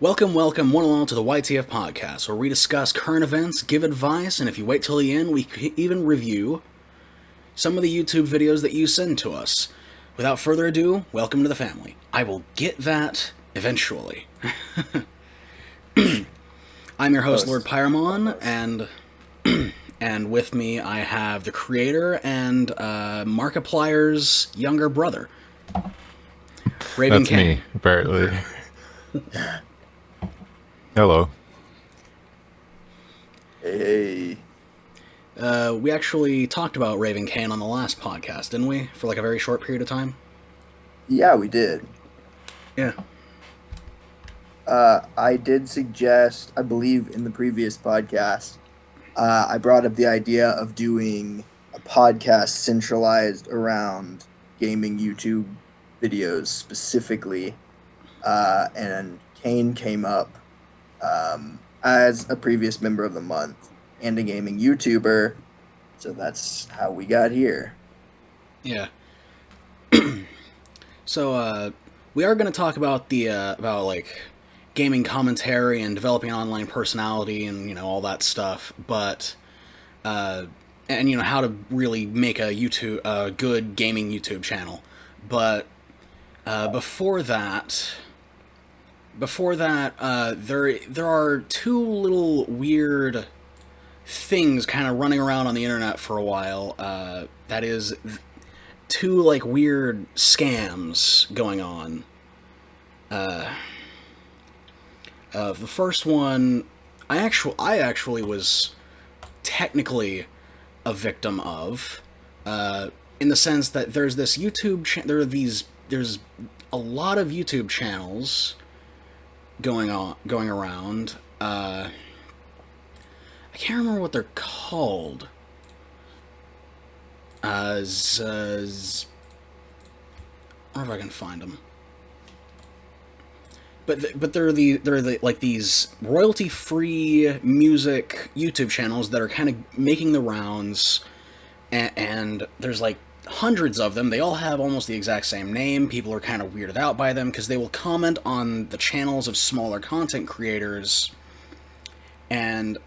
Welcome, one and all, to the YTF podcast, where we discuss current events, give advice, and if you wait till the end, we even review some of the YouTube videos that you send to us. Without further ado, welcome to the family. I will get that eventually. I'm your host, Lord Pyro, and with me I have the creator and Markiplier's younger brother, RavingKain. That's me, apparently. Hello. Hey. We actually talked about RavingKain on the last podcast, didn't we? For like a very short period of time? Yeah, we did. Yeah. I did suggest, I believe in the previous podcast, I brought up the idea of doing a podcast centralized around gaming YouTube videos specifically. And Kane came up as a previous member of the month and a gaming YouTuber. So that's how we got here. Yeah. So, we are going to talk about about like gaming commentary and developing an online personality and, all that stuff, but, and, how to really make a good gaming YouTube channel. But, before that, there are two little weird things kind of running around on the internet for a while. That is, two like weird scams going on. The first one, I actually was technically a victim of, in the sense that there's this there's a lot of YouTube channels going around. I can't remember what they're called. I wonder if I can find them. But they're like these royalty-free music YouTube channels that are kind of making the rounds, and there's like hundreds of them. They all have almost the exact same name. People are kind of weirded out by them because they will comment on the channels of smaller content creators, and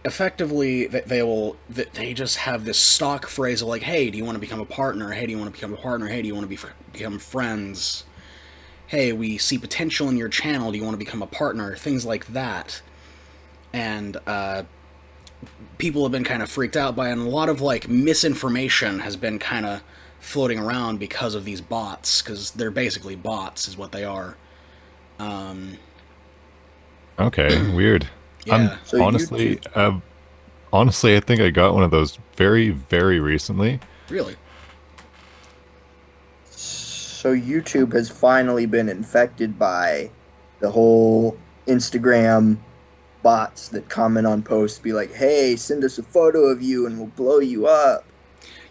effectively they just have this stock phrase of like, hey, do you want to become a partner? Hey, do you want to become a partner? Hey, do you want to become friends? Hey, we see potential in your channel. Do you want to become a partner? Things like that. And people have been kind of freaked out by it, and a lot of like misinformation has been kind of floating around because of these bots, because they're basically bots is what they are. Okay, weird. Yeah. So honestly, I think I got one of those very, very recently. Really? So YouTube has finally been infected by the whole Instagram bots that comment on posts, be like, hey, send us a photo of you and we'll blow you up.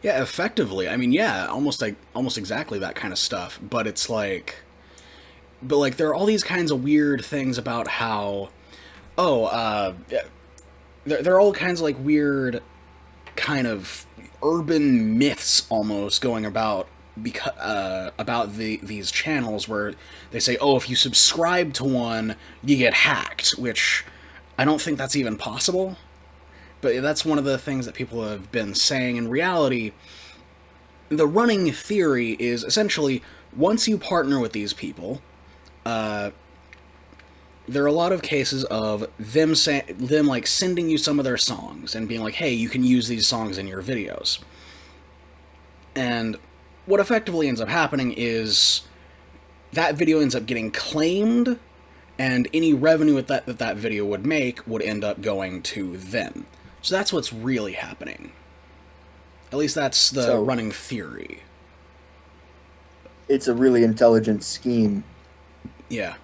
Yeah, effectively. I mean, yeah, almost exactly that kind of stuff. But it's like, there are all these kinds of weird things about how, there are all kinds of like weird, kind of urban myths almost going about these channels where they say, oh, if you subscribe to one, you get hacked, which I don't think that's even possible. But that's one of the things that people have been saying. In reality, the running theory is essentially, once you partner with these people, there are a lot of cases of them like sending you some of their songs and being like, hey, you can use these songs in your videos. And what effectively ends up happening is that video ends up getting claimed, and any revenue that video would make would end up going to them. So that's what's really happening. At least that's the running theory. It's a really intelligent scheme. Yeah.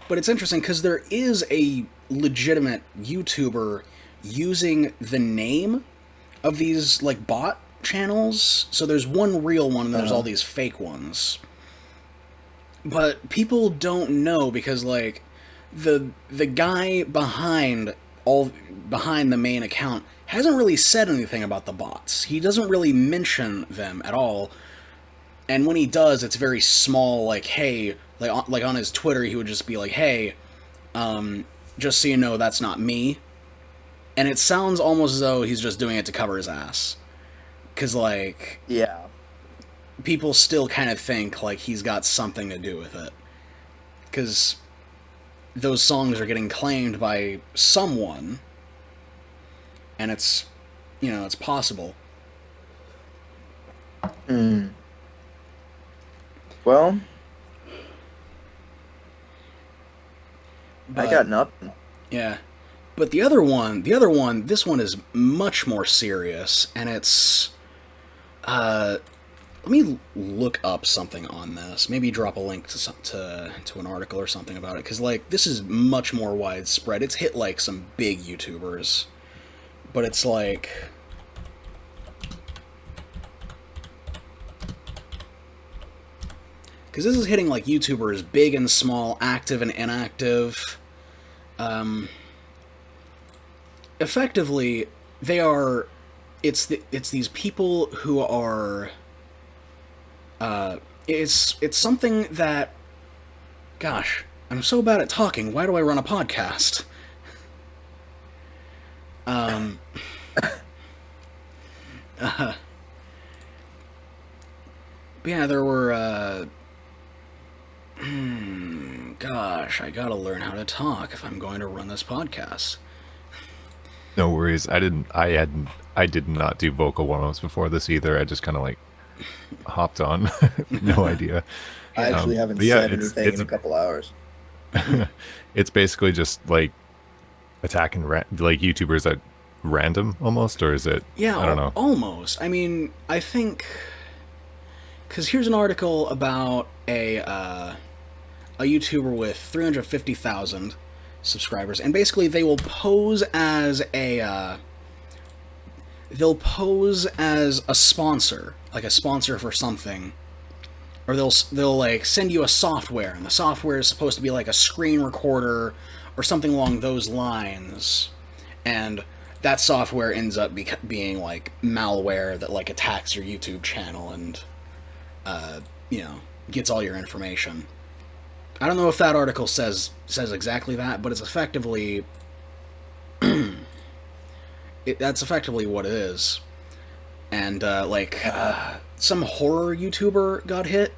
But it's interesting because there is a legitimate YouTuber using the name of these like bot channels. So there's one real one and there's all these fake ones. But people don't know because like the guy behind the main account hasn't really said anything about the bots. He doesn't really mention them at all. And when he does, it's very small. Like, hey, like on his Twitter, he would just be like, hey, just so you know, that's not me. And it sounds almost as though he's just doing it to cover his ass. Because, like, Yeah. people still kind of think, like, he's got something to do with it. Because those songs are getting claimed by someone. And it's, it's possible. Well, But, I got nothing. Yeah. But the other one, this one is much more serious, and it's, let me look up something on this. Maybe drop a link to an article or something about it, because, like, this is much more widespread. It's hit, like, some big YouTubers. But it's like, because this is hitting, like, YouTubers big and small, active and inactive. Effectively, they are. It's these people who are. It's something that. Gosh, I'm so bad at talking. Why do I run a podcast? Yeah, there were. Gosh, I gotta learn how to talk if I'm going to run this podcast. No worries. I did not do vocal warm-ups before this either. I just kind of like hopped on. No idea. I actually haven't but yeah, said anything in a couple hours. It's basically just like attacking like YouTubers at random almost, or is it? Yeah, I don't know. Almost. I mean, I think because here's an article about a YouTuber with 350,000 subscribers, and basically they will pose as a sponsor, like a sponsor for something, or they'll like send you a software, and the software is supposed to be like a screen recorder or something along those lines, and that software ends up being like malware that like attacks your YouTube channel and gets all your information. I don't know if that article says exactly that, but it's effectively that's effectively what it is. And some horror YouTuber got hit,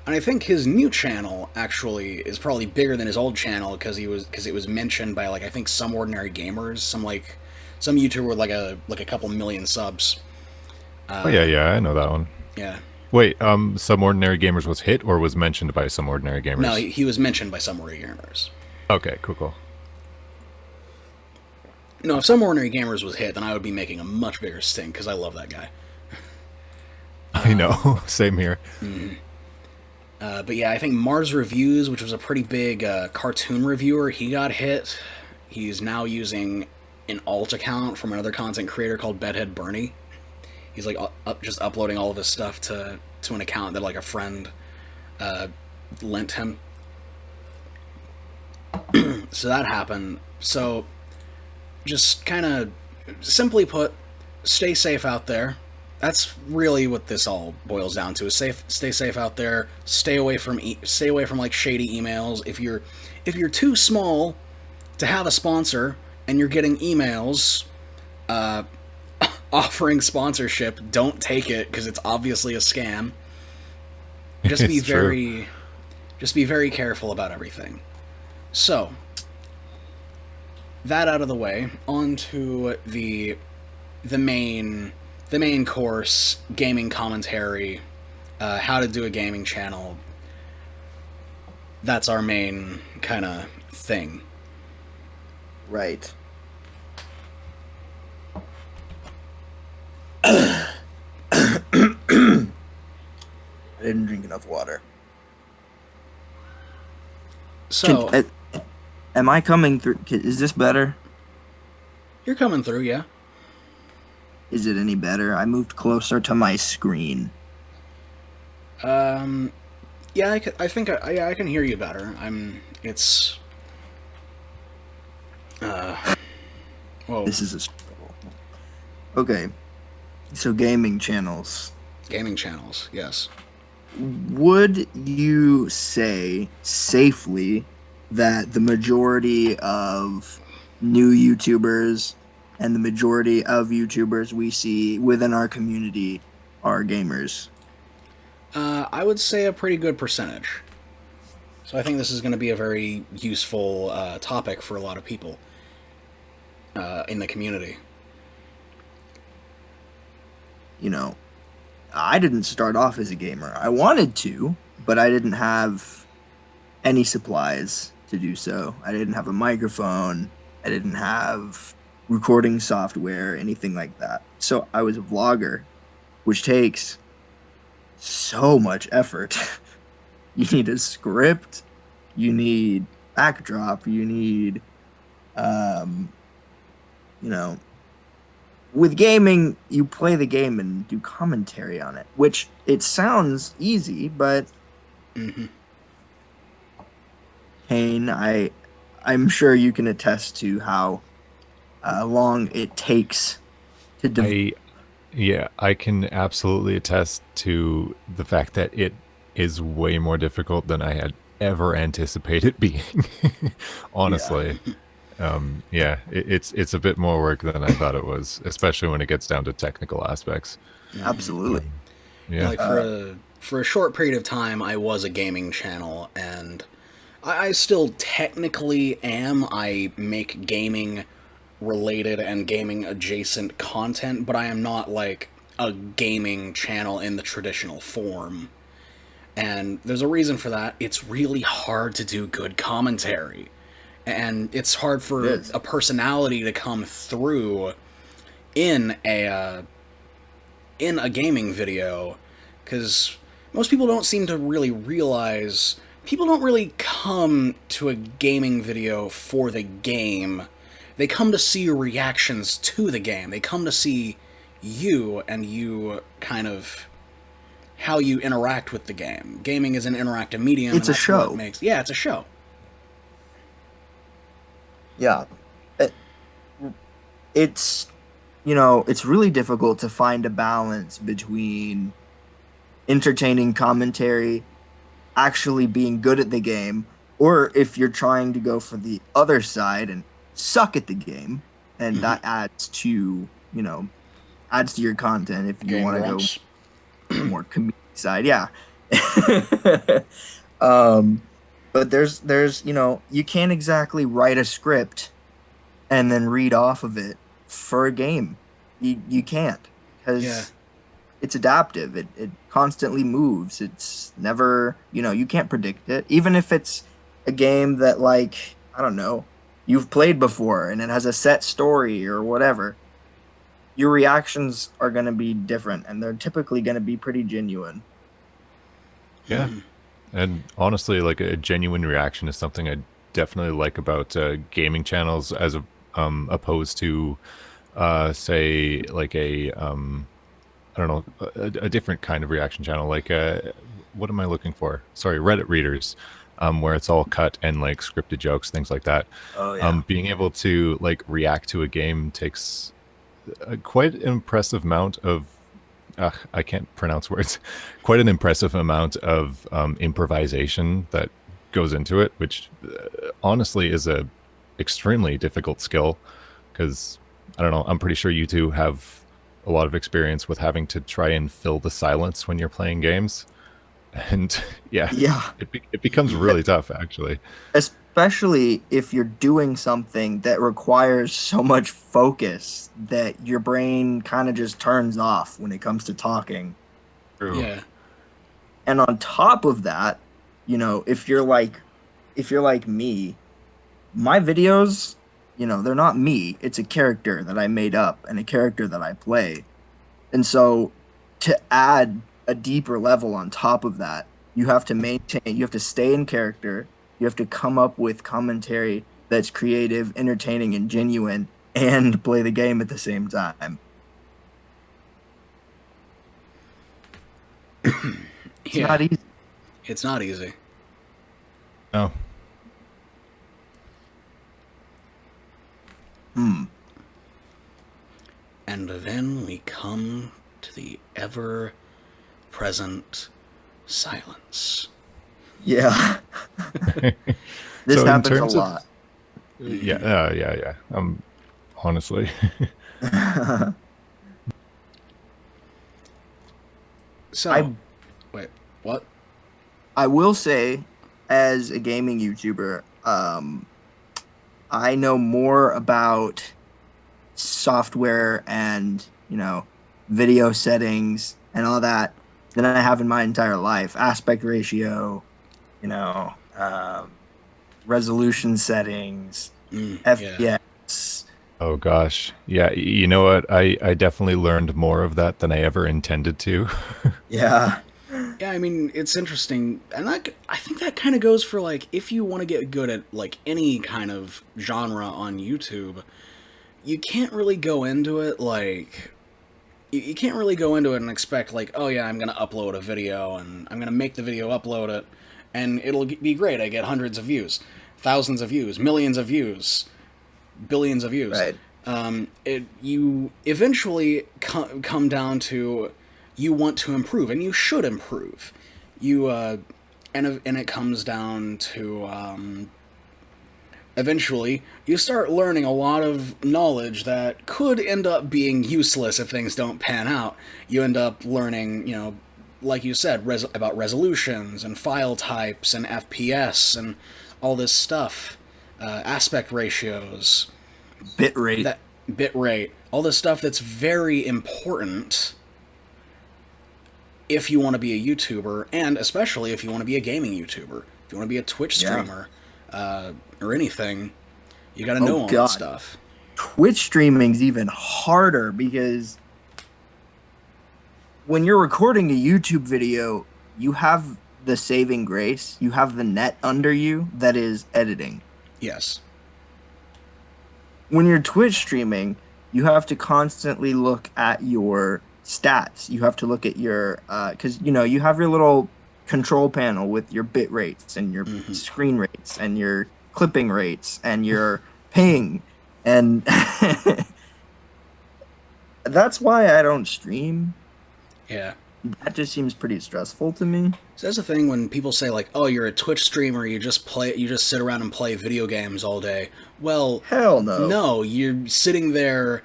and I think his new channel actually is probably bigger than his old channel because it was mentioned by like I think Some Ordinary Gamers, some YouTuber with like a couple million subs. Oh yeah, I know that one. Yeah. Wait, Some Ordinary Gamers was hit or was mentioned by Some Ordinary Gamers? No, he was mentioned by Some Ordinary Gamers. Okay, cool. No, if Some Ordinary Gamers was hit, then I would be making a much bigger stink because I love that guy. I know, same here. Mm-hmm. But yeah, I think Mars Reviews, which was a pretty big cartoon reviewer, he got hit. He's now using an alt account from another content creator called Bedhead Bernie. He's like just uploading all of his stuff to an account that like a friend lent him. So that happened. So just kind of simply put, stay safe out there. That's really what this all boils down to: is stay safe out there. Stay away from like shady emails. If you're too small to have a sponsor and you're getting emails offering sponsorship, don't take it because it's obviously a scam. Just be very careful about everything. So, that out of the way, on to the main course, gaming commentary, how to do a gaming channel. That's our main kind of thing. Right. I didn't drink enough water. So, am I coming through? Is this better? You're coming through, yeah. Is it any better? I moved closer to my screen. Yeah, I think I can hear you better. Whoa. This is a struggle. Okay, so gaming channels. Gaming channels, yes. Would you say safely that the majority of new YouTubers and the majority of YouTubers we see within our community are gamers? I would say a pretty good percentage. So I think this is going to be a very useful topic for a lot of people in the community. You know, I didn't start off as a gamer. I wanted to, but I didn't have any supplies to do so. I didn't have a microphone. I didn't have recording software, anything like that. So I was a vlogger, which takes so much effort. You need a script, you need backdrop, you need, um, you know, with gaming, you play the game and do commentary on it, which it sounds easy, but Mm-hmm. Kane, I'm sure you can attest to how long it takes to I Yeah, I can absolutely attest to the fact that it is way more difficult than I had ever anticipated being. yeah, Honestly, yeah, it's a bit more work than I thought it was, especially when it gets down to technical aspects. absolutely. Um, Yeah, yeah, like for a short period of time, I was a gaming channel, and I still technically am. I make gaming related and gaming adjacent content, but I am not like a gaming channel in the traditional form. And there's a reason for that. It's really hard to do good commentary. And it's hard It for is. a personality to come through in a gaming video, because most people don't seem to really realize people don't really come to a gaming video for the game. They come to see your reactions to the game. They come to see you and you kind of how you interact with the game. Gaming is an interactive medium, and It's a that's what show. makes it's a show. Yeah. It- It's, it's really difficult to find a balance between entertaining commentary, actually being good at the game, or if you're trying to go for the other side and suck at the game, and Mm-hmm. that adds to your content if you Game want to go grumps. more comedic side. Yeah. um, but there's, you can't exactly write a script and then read off of it for a game. You can't Yeah. because it's adaptive. It constantly moves. It's never, you can't predict it. Even if it's a game that, like, I don't know, you've played before and it has a set story or whatever, your reactions are going to be different and they're typically going to be pretty genuine. yeah, and honestly, like a genuine reaction is something I definitely like about gaming channels as opposed to, say, like I don't know, a different kind of reaction channel. Like, what am I looking for? Sorry, Reddit readers, where it's all cut and like scripted jokes, things like that. Oh yeah. Being able to like react to a game takes a quite an impressive amount of. I can't pronounce words. Quite an impressive amount of improvisation that goes into it, which honestly is a extremely difficult skill. Because I don't know, I'm pretty sure you two have a lot of experience with having to try and fill the silence when you're playing games, and yeah, Yeah. it becomes really tough actually. Especially if you're doing something that requires so much focus that your brain kind of just turns off when it comes to talking. True. Yeah. And on top of that, if you're like me, my videos, they're not me. It's a character that I made up and a character that I play. And so to add a deeper level on top of that, you have to stay in character, you have to come up with commentary that's creative, entertaining, and genuine, and play the game at the same time. It's Yeah. not easy. It's not easy. No. Hmm. And then we come to the ever present Silence. Yeah. This So in happens a terms of lot. yeah. Honestly, So, I wait, what? I will say, as a gaming YouTuber, I know more about software and, video settings and all that than I have in my entire life. Aspect ratio, resolution settings, Yeah. FPS. oh gosh, yeah. You know what? I definitely learned more of that than I ever intended to. Yeah. Yeah, I mean, it's interesting, and I think that kind of goes for, like, if you want to get good at, like, any kind of genre on YouTube, you can't really go into it, like, you can't really go into it and expect, like, oh yeah, I'm gonna upload a video, and I'm gonna make the video, upload it, and it'll be great, I get hundreds of views, thousands of views, millions of views, billions of views. Right. You eventually come down to you want to improve, and you should improve. You and it comes down to eventually you start learning a lot of knowledge that could end up being useless if things don't pan out. You end up learning, like you said, about resolutions and file types and FPS and all this stuff, aspect ratios, Bit rate. that bit rate, all this stuff that's very important if you want to be a YouTuber, and especially if you want to be a gaming YouTuber. If you want to be a Twitch streamer, or anything, you got to know all that stuff. Twitch streaming's even harder because when you're recording a YouTube video, you have the saving grace, you have the net under you that is editing. Yes. When you're Twitch streaming, you have to constantly look at your stats. You have to look at your because you have your little control panel with your bit rates and your screen rates and your clipping rates and your ping, and that's why I don't stream. Yeah. That just seems pretty stressful to me. So that's the thing when people say, like, oh, you're a Twitch streamer, you just sit around and play video games all day. Well, hell no. No, you're sitting there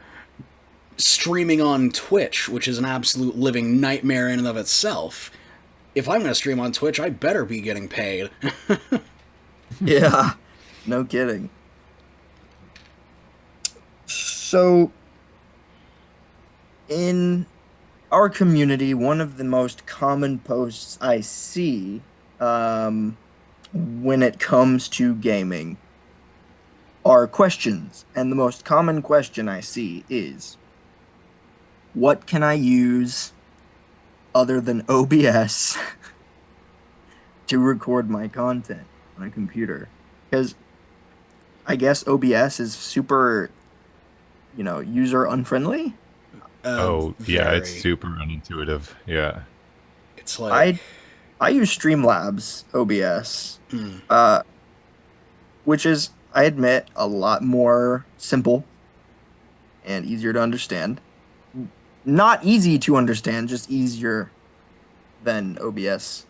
streaming on Twitch, which is an absolute living nightmare in and of itself. If I'm going to stream on Twitch, I better be getting paid. Yeah, no kidding. So, in our community, one of the most common posts I see when it comes to gaming are questions. And the most common question I see is, what can I use other than OBS to record my content on a computer? Because I guess OBS is super, user unfriendly. Yeah, it's super unintuitive. Yeah. It's like I use Streamlabs OBS, which is, I admit, a lot more simple and easier to understand. Not easy to understand, just easier than OBS.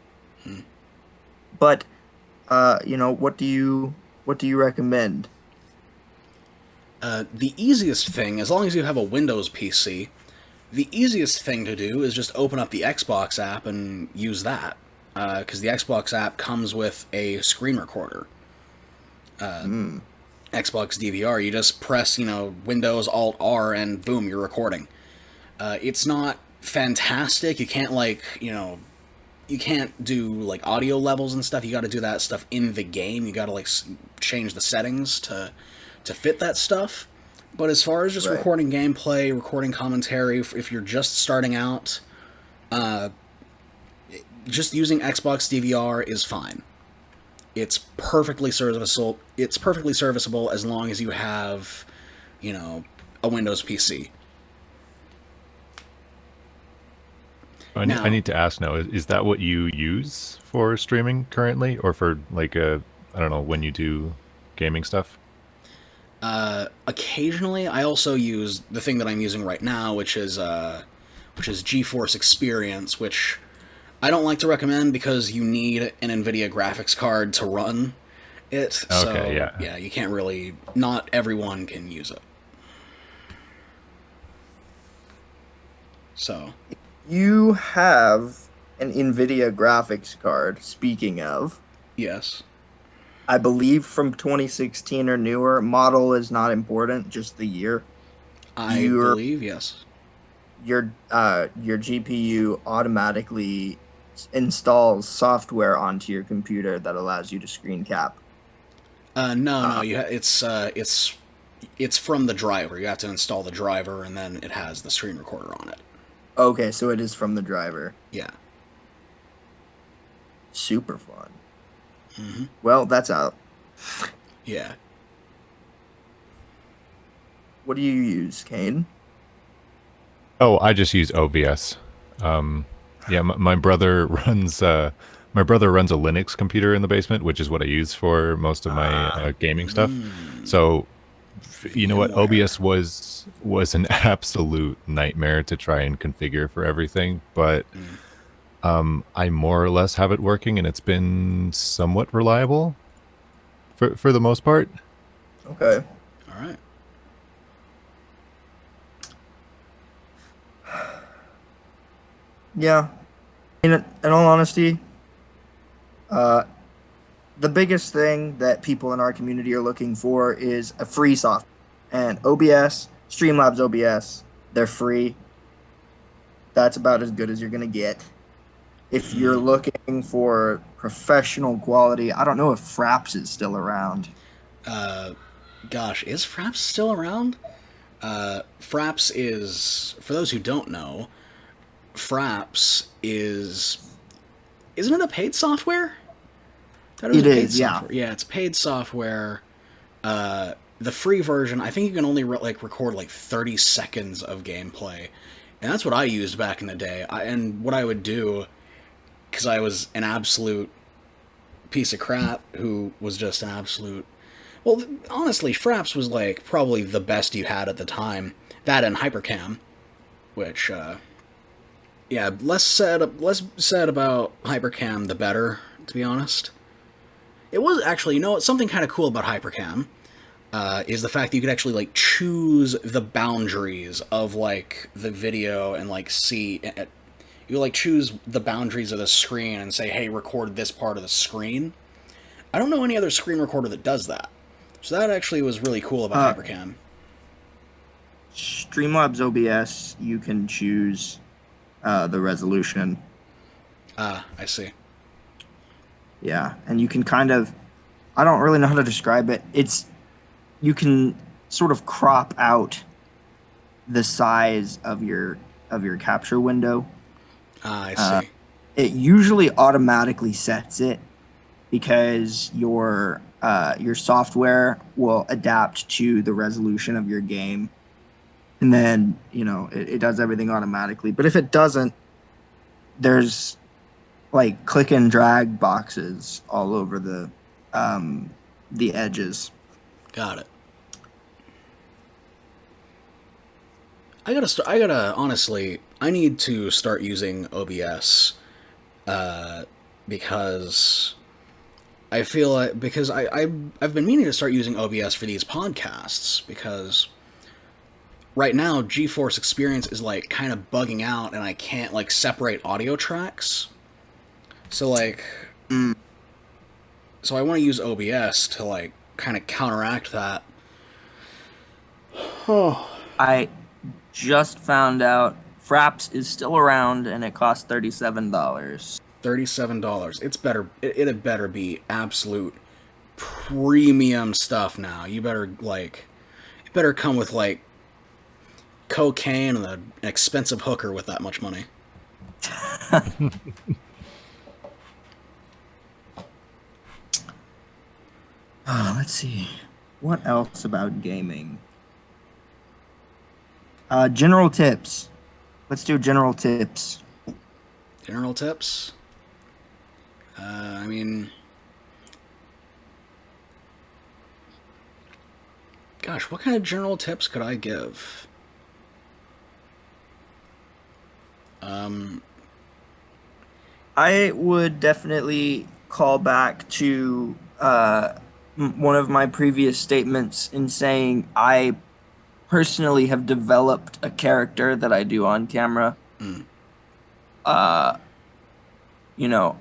But what do you recommend? The easiest thing, as long as you have a Windows PC, the easiest thing to do is just open up the Xbox app and use that. Because the Xbox app comes with a screen recorder. Xbox DVR, you just press, Windows Alt-R and boom, you're recording. It's not fantastic. You can't, you can't do, audio levels and stuff. You gotta do that stuff in the game. You gotta, change the settings to fit that stuff. But as far as just recording gameplay, recording commentary, if you're just starting out, just using Xbox DVR is fine. It's perfectly serviceable. It's perfectly serviceable as long as you have, a Windows PC. I need to ask now, is that what you use for streaming currently, or for I don't know, when you do gaming stuff? Occasionally, I also use the thing that I'm using right now, which is GeForce Experience, which I don't like to recommend because you need an NVIDIA graphics card to run it. Okay, So, yeah. you can't really... Not everyone can use it. So... You have an NVIDIA graphics card, speaking of. Yes. I believe from 2016 or newer. Model is not important, just the year. I Your believe, yes. your GPU automatically installs software onto your computer that allows you to screen cap. No, it's from the driver. You have to install the driver, and then it has the screen recorder on it. Okay, so it is from the driver. Yeah. Super fun. Mm-hmm. Well, that's out. Yeah. What do you use, Kane? Oh, I just use OBS. Yeah, my brother runs my brother runs a Linux computer in the basement, which is what I use for most of my gaming stuff. So, you know what, VMware. OBS was an absolute nightmare to try and configure for everything, but I more or less have it working, and it's been somewhat reliable for the most part. Okay. All right. Yeah. In all honesty, the biggest thing that people in our community are looking for is a free software. And OBS, Streamlabs OBS, they're free. That's about as good as you're going to get. If you're looking for professional quality, I don't know if Fraps is still around. Gosh, is Fraps still around? Fraps is, for those who don't know, Fraps is... Isn't it a paid software? That It a paid is, yeah. software. Yeah, it's paid software. The free version, I think you can only record like 30 seconds of gameplay, and that's what I used back in the day. And what I would do, because I was an absolute piece of crap who was just an absolute... Well, honestly, Fraps was like probably the best you had at the time. That and Hypercam, which, yeah, less said about Hypercam, the better, to be honest. It was actually, you know what, something kind of cool about Hypercam is the fact that you could actually, like, choose the boundaries of, like, the video and, like, see... You, like, choose the boundaries of the screen and say, hey, record this part of the screen. I don't know any other screen recorder that does that. So that actually was really cool about Hypercam. Streamlabs OBS, you can choose the resolution. I see. Yeah, and you can kind of... I don't really know how to describe it. You can sort of crop out the size of your capture window. I see. It usually automatically sets it because your software will adapt to the resolution of your game, and then it does everything automatically. But if it doesn't, there's like click and drag boxes all over the edges. Got it. I gotta honestly, I need to start using OBS because I feel like, because I've been meaning to start using OBS for these podcasts, because right now GeForce Experience is like kind of bugging out and I can't like separate audio tracks. So like so I want to use OBS to like kind of counteract that. I just found out Fraps is still around and it costs $37. $37. It's better. It better be absolute premium stuff now. You better like, it better come with like cocaine and an expensive hooker with that much money. Let's see. What else about gaming? General tips. Let's do general tips. General tips? I mean... Gosh, what kind of general tips could I give? I would definitely call back to one of my previous statements in saying I personally have developed a character that I do on camera. Mm. Uh, you know,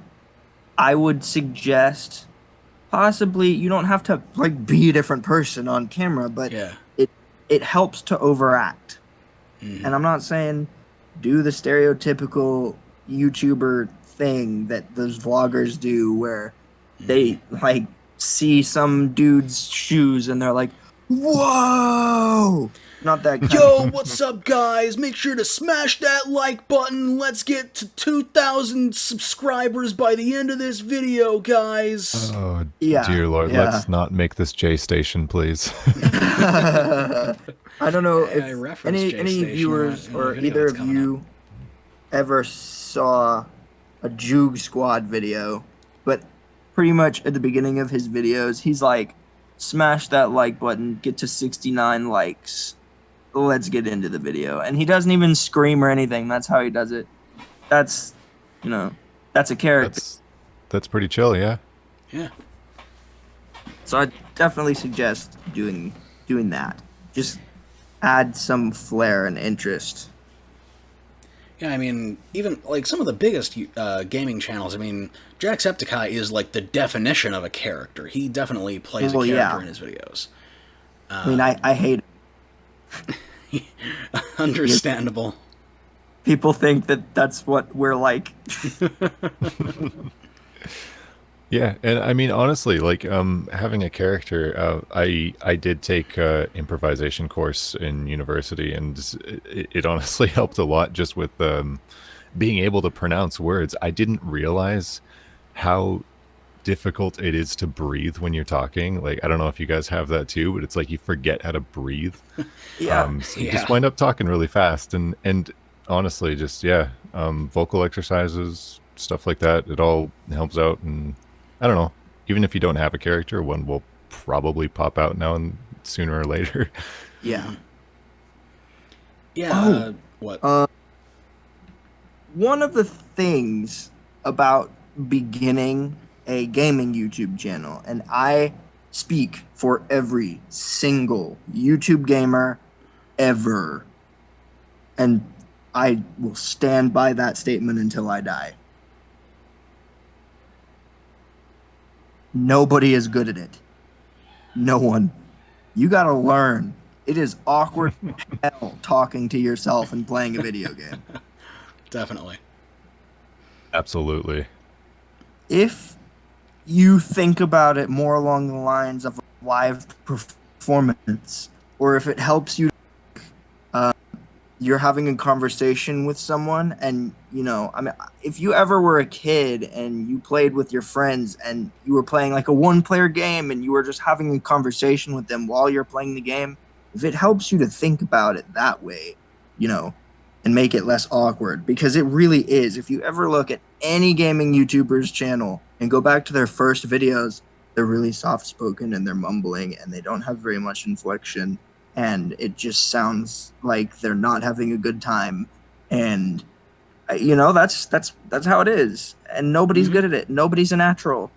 I would suggest possibly you don't have to like be a different person on camera, but Yeah. it it helps to overact. Mm-hmm. And I'm not saying do the stereotypical YouTuber thing that those vloggers do where Mm-hmm. they like see some dude's shoes and they're like, "Whoa!" Not that kind Yo, of. what's up, guys? Make sure to smash that like button. Let's get to 2,000 subscribers by the end of this video, guys. Oh, Yeah, dear Lord, yeah. let's not make this J station, please. I don't know Hey, I if referenced J any Station viewers in a or video either that's of coming up. you ever saw a Juke Squad video, but pretty much at the beginning of his videos, he's like, smash that like button, get to 69 likes. Let's get into the video. And he doesn't even scream or anything. That's how he does it. That's, you know, that's a character. That's pretty chill, yeah. Yeah. So I definitely suggest doing that. Just add some flair and interest. Yeah, I mean, even like some of the biggest gaming channels, I mean, Jacksepticeye is like the definition of a character. He definitely plays a Well, character yeah. in his videos. I mean, I hate it. Understandable. People think that that's what we're like. Yeah, and I mean honestly, like having a character, I did take a improvisation course in university, and it honestly helped a lot just with being able to pronounce words. I didn't realize how difficult it is to breathe when you're talking. Like I don't know if you guys have that too, but it's like you forget how to breathe. Yeah. So you Yeah. just wind up talking really fast, and honestly, just yeah, vocal exercises, stuff like that. It all helps out, and I don't know. Even if you don't have a character, one will probably pop out now and sooner or later. Yeah. Yeah. Oh, What? one of the things about beginning a gaming YouTube channel, and I speak for every single YouTube gamer ever, and I will stand by that statement until I die. Nobody is good at it. No one. You gotta learn. It is awkward as hell talking to yourself and playing a video game. Definitely. Absolutely. If you think about it more along the lines of a live performance, or if it helps you, you're having a conversation with someone, and I mean, if you ever were a kid and you played with your friends and you were playing like a one-player game and you were just having a conversation with them while you're playing the game, if it helps you to think about it that way, and make it less awkward, because it really is. If you ever look at any gaming YouTuber's channel and go back to their first videos, they're really soft spoken and they're mumbling and they don't have very much inflection, and it just sounds like they're not having a good time. And that's how it is. And nobody's good at it. Nobody's a natural.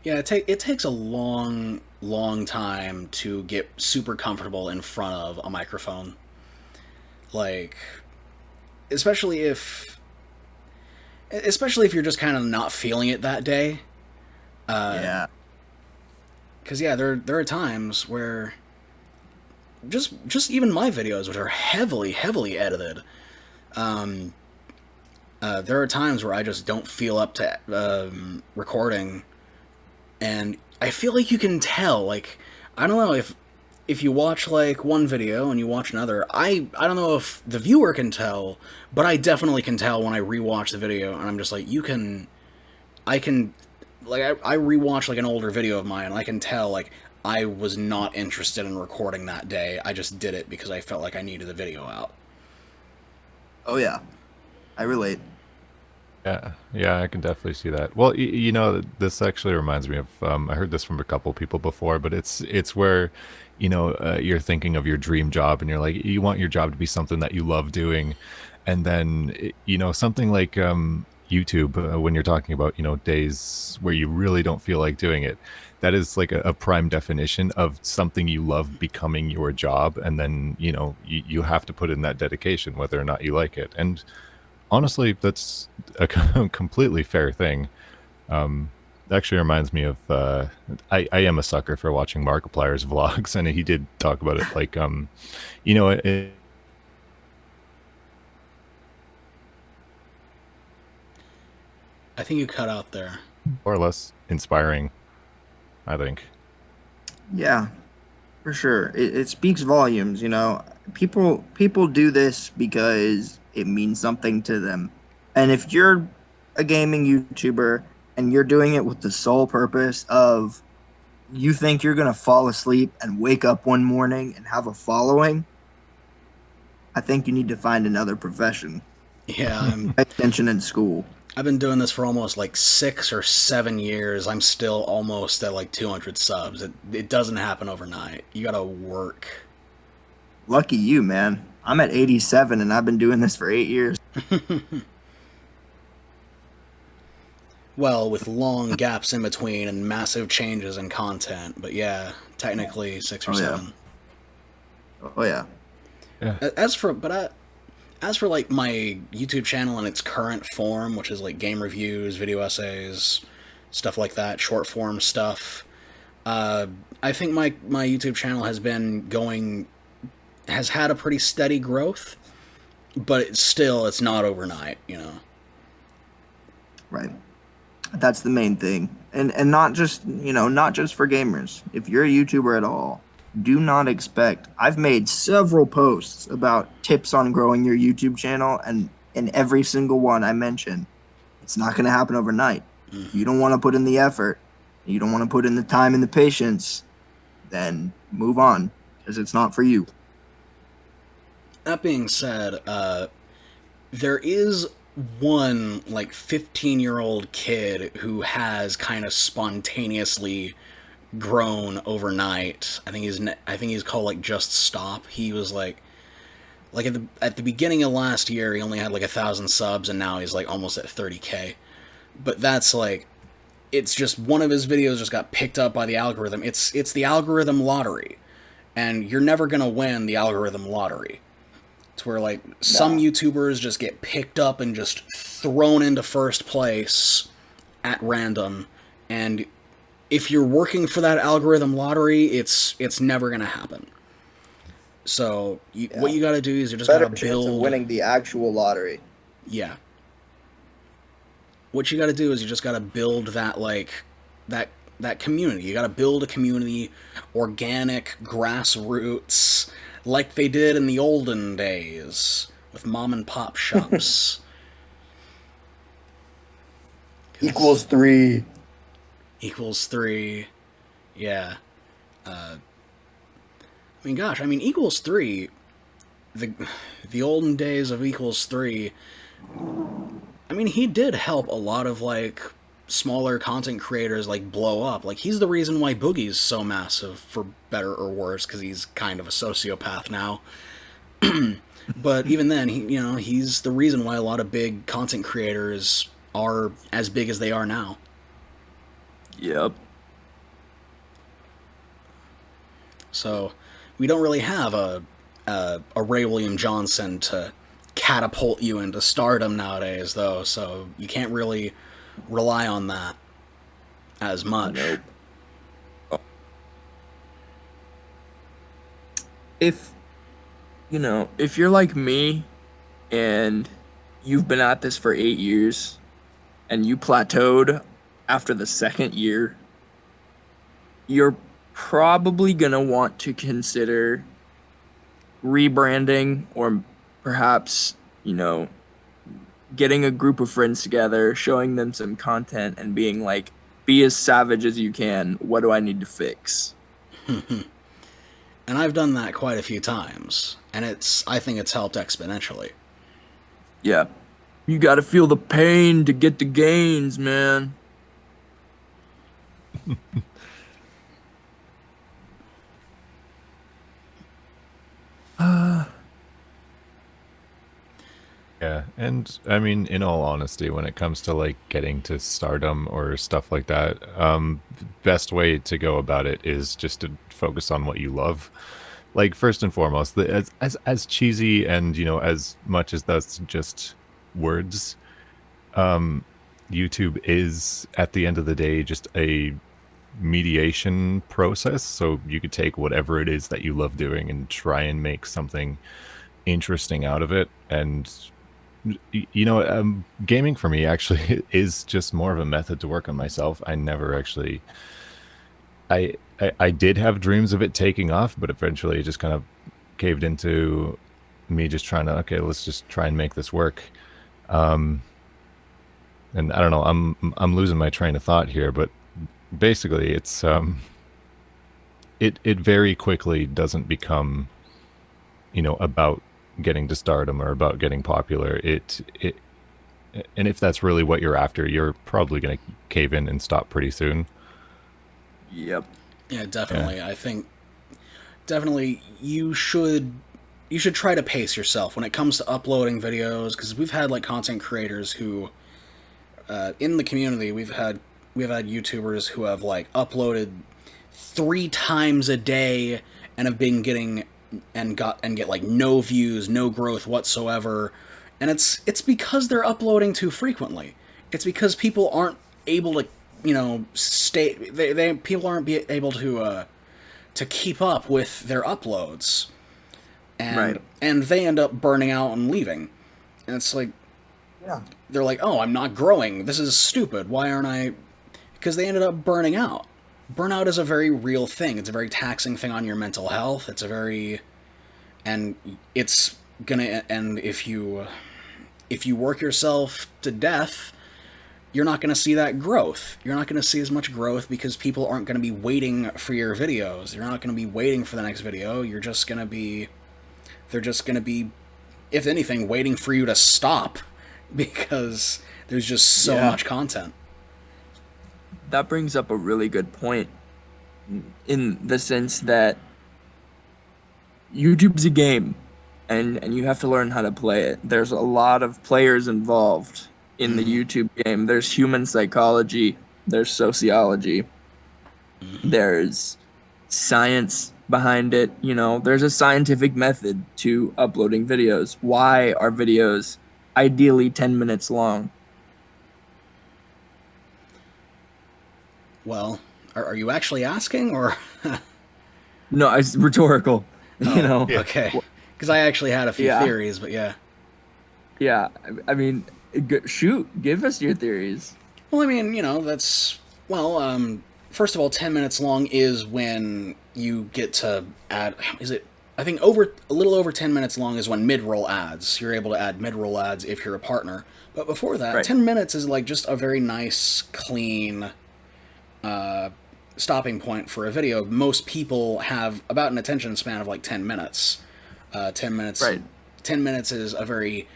Yeah, it takes a long, long time to get super comfortable in front of a microphone. Like, especially if you're just kind of not feeling it that day. Yeah. Because yeah, there are times where just even my videos, which are heavily edited, there are times where I just don't feel up to recording, and I feel like you can tell. Like, I don't know if you watch like one video and you watch another. I don't know if the viewer can tell, but I definitely can tell when I rewatch the video, and I'm just like, I can. Like, I rewatch like an older video of mine, and I can tell like I was not interested in recording that day. I just did it because I felt like I needed the video out. Oh yeah. I relate. Yeah, I can definitely see that. Well, this actually reminds me of I heard this from a couple people before, but it's where you're thinking of your dream job, and you're like, you want your job to be something that you love doing, And then, something like YouTube, when you're talking about, days where you really don't feel like doing it, that is like a prime definition of something you love becoming your job. And then, you have to put in that dedication, whether or not you like it. And honestly, that's a completely fair thing. Actually reminds me of, I am a sucker for watching Markiplier's vlogs, and he did talk about it. Like, it, I think you cut out there. more or less inspiring, I think. Yeah, for sure. It speaks volumes, you know. People do this because it means something to them. And if you're a gaming YouTuber and you're doing it with the sole purpose of you think you're gonna fall asleep and wake up one morning and have a following, I think you need to find another profession. Yeah, Pay attention in school. I've been doing this for almost like 6 or 7 years. I'm still almost at like 200 subs. It doesn't happen overnight. You gotta work. Lucky you, man. I'm at 87 and I've been doing this for 8 years. Well, with long gaps in between and massive changes in content. But yeah, technically 6 or Oh, yeah. 7. Oh yeah. Yeah. As for like my YouTube channel in its current form, which is like game reviews, video essays, stuff like that, short form stuff, I think my YouTube channel has had a pretty steady growth, but it's not overnight, you know. Right. That's the main thing. And not just, not just for gamers. If you're a YouTuber at all, do not expect. I've made several posts about tips on growing your YouTube channel, and in every single one I mention, it's not going to happen overnight. If you don't want to put in the effort, you don't want to put in the time and the patience, then move on, because it's not for you. That being said, there is one like 15-year-old kid who has kind of spontaneously grown overnight. I think he's called like Just Stop. He was like at the beginning of last year he only had like 1,000 subs, and now he's like almost at 30K. But that's like, it's just one of his videos just got picked up by the algorithm. It's the algorithm lottery, and you're never gonna win the algorithm lottery. It's where like some YouTubers just get picked up and just thrown into first place at random, and if you're working for that algorithm lottery, it's never gonna happen. So what you gotta do is you just Better gotta chance build. of winning the actual lottery. Yeah. What you gotta do is you just gotta build that that community. You gotta build a community, organic, grassroots, like they did in the olden days with mom and pop shops. Equals 3. Equals 3. Yeah. I mean, Equals 3, the olden days of Equals 3, I mean, he did help a lot of, like, smaller content creators, like, blow up. Like, he's the reason why Boogie's so massive, for better or worse, because he's kind of a sociopath now. But even then, he's the reason why a lot of big content creators are as big as they are now. Yep. So we don't really have a Ray William Johnson to catapult you into stardom nowadays, though. So you can't really rely on that as much. Nope. Oh. If you're like me and you've been at this for 8 years and you plateaued after the second year, you're probably going to want to consider rebranding, or perhaps, getting a group of friends together, showing them some content and being like, be as savage as you can. What do I need to fix? And I've done that quite a few times, and I think it's helped exponentially. Yeah. You got to feel the pain to get the gains, man. Yeah, and I mean, in all honesty, when it comes to like getting to stardom or stuff like that, best way to go about it is just to focus on what you love. Like first and foremost, as cheesy and as much as that's just words, um, YouTube is at the end of the day just a mediation process. So you could take whatever it is that you love doing and try and make something interesting out of it. And gaming for me actually is just more of a method to work on myself. I never actually, I did have dreams of it taking off, but eventually it just kind of caved into me just trying to, okay, let's just try and make this work. Um, and I don't know, I'm losing my train of thought here, but basically it's it very quickly doesn't become about getting to stardom or about getting popular. It and if that's really what you're after, you're probably going to cave in and stop pretty soon. Yep. Yeah, definitely. I think definitely you should try to pace yourself when it comes to uploading videos, because we've had like content creators who in the community we've had YouTubers who have like uploaded 3 times a day and have been getting and get like no views, no growth whatsoever. And it's because they're uploading too frequently. It's because people aren't able to, stay. They people aren't able to keep up with their uploads, and Right. and they end up burning out and leaving. And it's like Yeah. they're like, "Oh, I'm not growing. This is stupid. Why aren't I?" Because they ended up burning out. Burnout is a very real thing. It's a very taxing thing on your mental health. And it's gonna, and if you work yourself to death, you're not gonna see that growth. You're not gonna see as much growth because people aren't gonna be waiting for your videos. You're not gonna be waiting for the next video. They're just gonna be, if anything, waiting for you to stop because there's just so Yeah. much content. That brings up a really good point in the sense that YouTube's a game and you have to learn how to play it. There's a lot of players involved in the YouTube game. There's human psychology, there's sociology, there's science behind it. There's a scientific method to uploading videos. Why are videos ideally 10 minutes long? Well, are you actually asking, or? No, it's rhetorical. Oh, okay. Because I actually had a few Yeah. theories, but yeah. Yeah, I mean, shoot, give us your theories. Well, I mean, first of all, 10 minutes long is when you get to add, I think a little over 10 minutes long is when mid-roll ads. You're able to add mid-roll ads if you're a partner. But before that, Right. 10 minutes is like just a very nice, clean stopping point for a video. Most people have about an attention span of like 10 minutes. 10 minutes. Right. 10 minutes is a very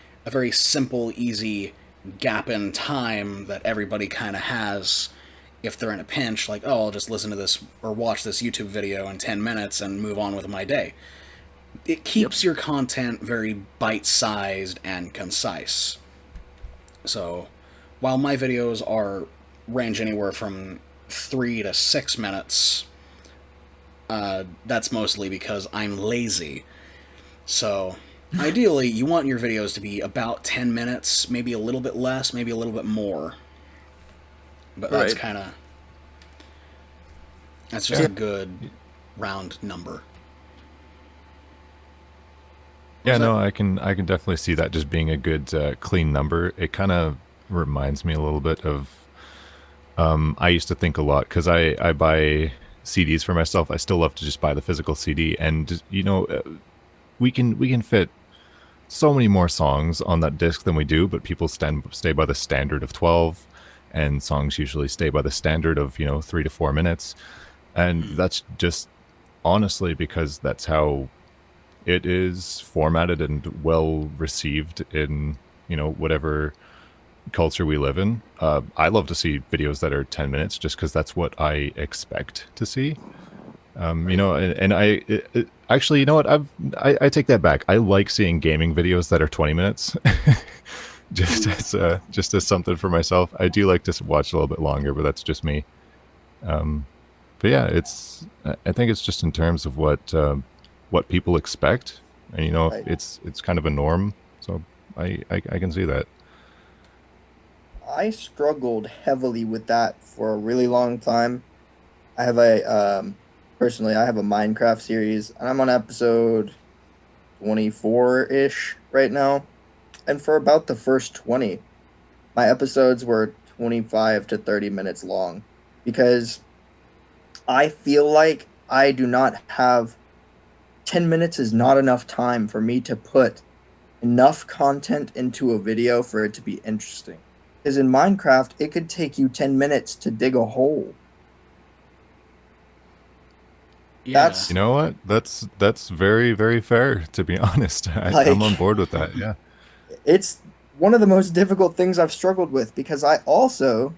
simple, easy gap in time that everybody kind of has if they're in a pinch. Like, oh, I'll just listen to this or watch this YouTube video in 10 minutes and move on with my day. It keeps your content very bite-sized and concise. So, while my videos range anywhere from 3 to 6 minutes, that's mostly because I'm lazy. So, ideally, you want your videos to be about 10 minutes, maybe a little bit less, maybe a little bit more. But that's Right. that's just a good round number. Yeah, Was no, I can definitely see that just being a good clean number. It kind of reminds me a little bit of I used to think a lot because I buy CDs for myself. I still love to just buy the physical CD, and we can fit so many more songs on that disc than we do, but people stay by the standard of 12, and songs usually stay by the standard of 3 to 4 minutes, and that's just honestly because that's how it is formatted and well received in whatever culture we live in. I love to see videos that are 10 minutes just because that's what I expect to see. And Actually, you know what? I take that back. I like seeing gaming videos that are 20 minutes. Just as something for myself. I do like to watch a little bit longer, but that's just me. But yeah, I think it's just in terms of what people expect, and you know, Right. it's kind of a norm. So I can see that. I struggled heavily with that for a really long time. I have a personally, I have a Minecraft series, and I'm on episode 24-ish right now. And for about the first 20, my episodes were 25 to 30 minutes long because I feel like I do not have 10 minutes is not enough time for me to put enough content into a video for it to be interesting. Because in Minecraft, it could take you 10 minutes to dig a hole. Yeah. You That's know what? That's very, very fair, to be honest. I'm on like, board with that. Yeah. it's one of the most difficult things I've struggled with because I also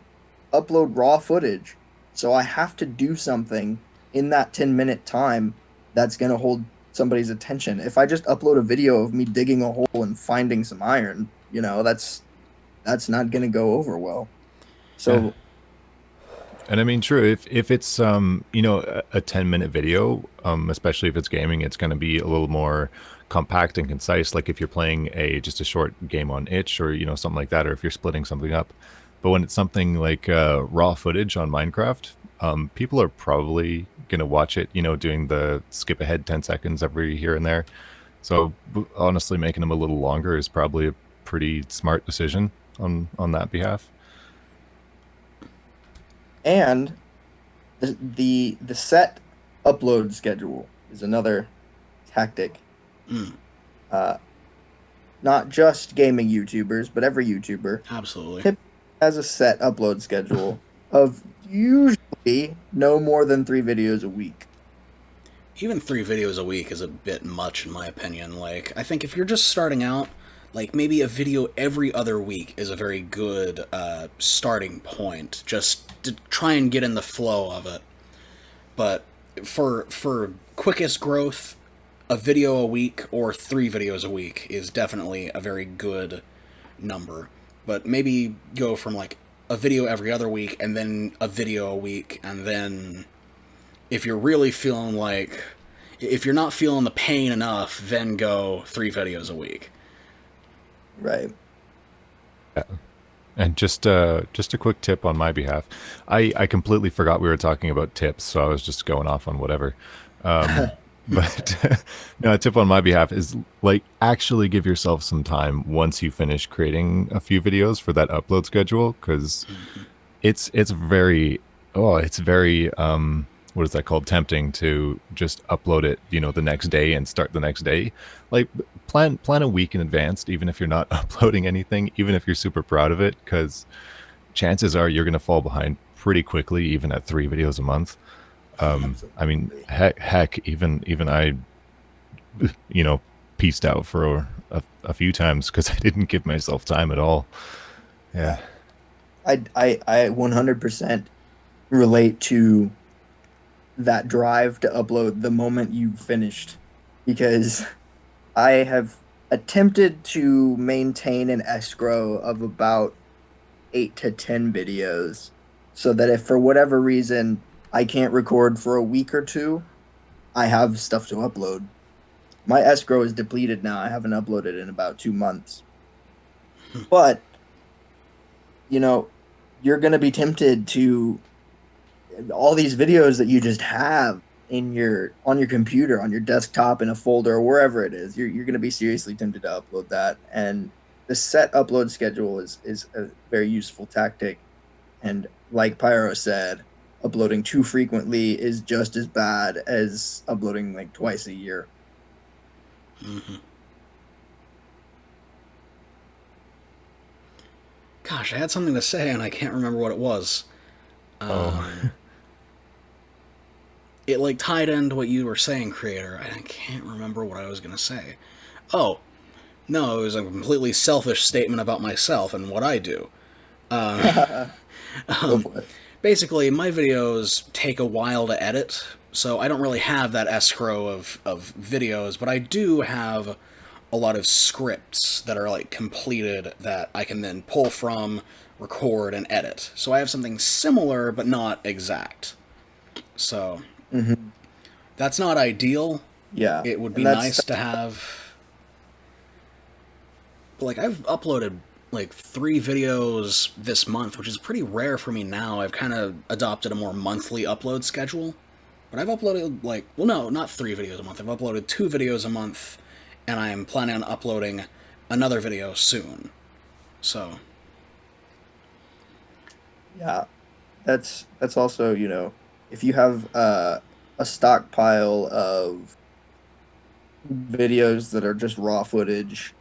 upload raw footage. So I have to do something in that 10-minute time that's going to hold somebody's attention. If I just upload a video of me digging a hole and finding some iron, that's not going to go over well. Yeah. So, And I mean, true. If it's you know, a 10-minute video, especially if it's gaming, it's going to be a little more compact and concise. Like if you're playing just a short game on itch, or you know, something like that, or if you're splitting something up. But when it's something like raw footage on Minecraft, people are probably going to watch it. You know, doing the skip ahead 10 seconds every here and there. So honestly, making them a little longer is probably a pretty smart decision on that behalf. and the set upload schedule is another tactic. Mm, Uh, Not just gaming YouTubers, but every YouTuber absolutely. typically has a set upload schedule of usually no more than 3 videos a week. Even 3 videos a week is a bit much, in my opinion. Like, I think if you're just starting out, like maybe a video every other week is a very good starting point, just to try and get in the flow of it. But for quickest growth, a video a week or 3 videos a week is definitely a very good number. But maybe go from like a video every other week and then a video a week, and then if you're really feeling like, if you're not feeling the pain enough, then go 3 videos a week. Right. And just a quick tip on my behalf. I completely forgot we were talking about tips, so I was just going off on whatever. But no, a tip on my behalf is like actually give yourself some time once you finish creating a few videos for that upload schedule, because it's very it's very what is that called, tempting to just upload it, you know, the next day and start the next day. Like plan a week in advance, even if you're not uploading anything, even if you're super proud of it, because chances are you're going to fall behind pretty quickly, even at 3 videos a month. I mean, Absolutely. heck, even I, you know, pieced out for a few times because I didn't give myself time at all. Yeah. Yeah. I 100% relate to that drive to upload the moment you've finished because I have attempted to maintain an escrow of about 8 to 10 videos so that if for whatever reason I can't record for a week or two, I have stuff to upload. My escrow is depleted now. I haven't uploaded in about 2 months. But, you know, you're going to be tempted to all these videos that you just have in your on your computer, on your desktop, in a folder, or wherever it is. You're going to be seriously tempted to upload that. And the set upload schedule is a very useful tactic. And like Pyro said, uploading too frequently is just as bad as uploading like twice a year. Gosh, I had something to say and I can't remember what it was. Oh, It like tied into what you were saying, creator. I can't remember what I was gonna say. Oh, no, it was a completely selfish statement about myself and what I do. Go for it. basically, my videos take a while to edit, so I don't really have that escrow of videos, but I do have a lot of scripts that are like completed that I can then pull from, record, and edit. So I have something similar, but not exact. So that's not ideal. Yeah, It would be and that's nice to have. But like I've uploaded like 3 videos this month, which is pretty rare for me now. I've kind of adopted a more monthly upload schedule. But I've uploaded like, well, no, not 3 videos a month. I've uploaded 2 videos a month, and I am planning on uploading another video soon. So yeah, that's also, if you have a stockpile of videos that are just raw footage,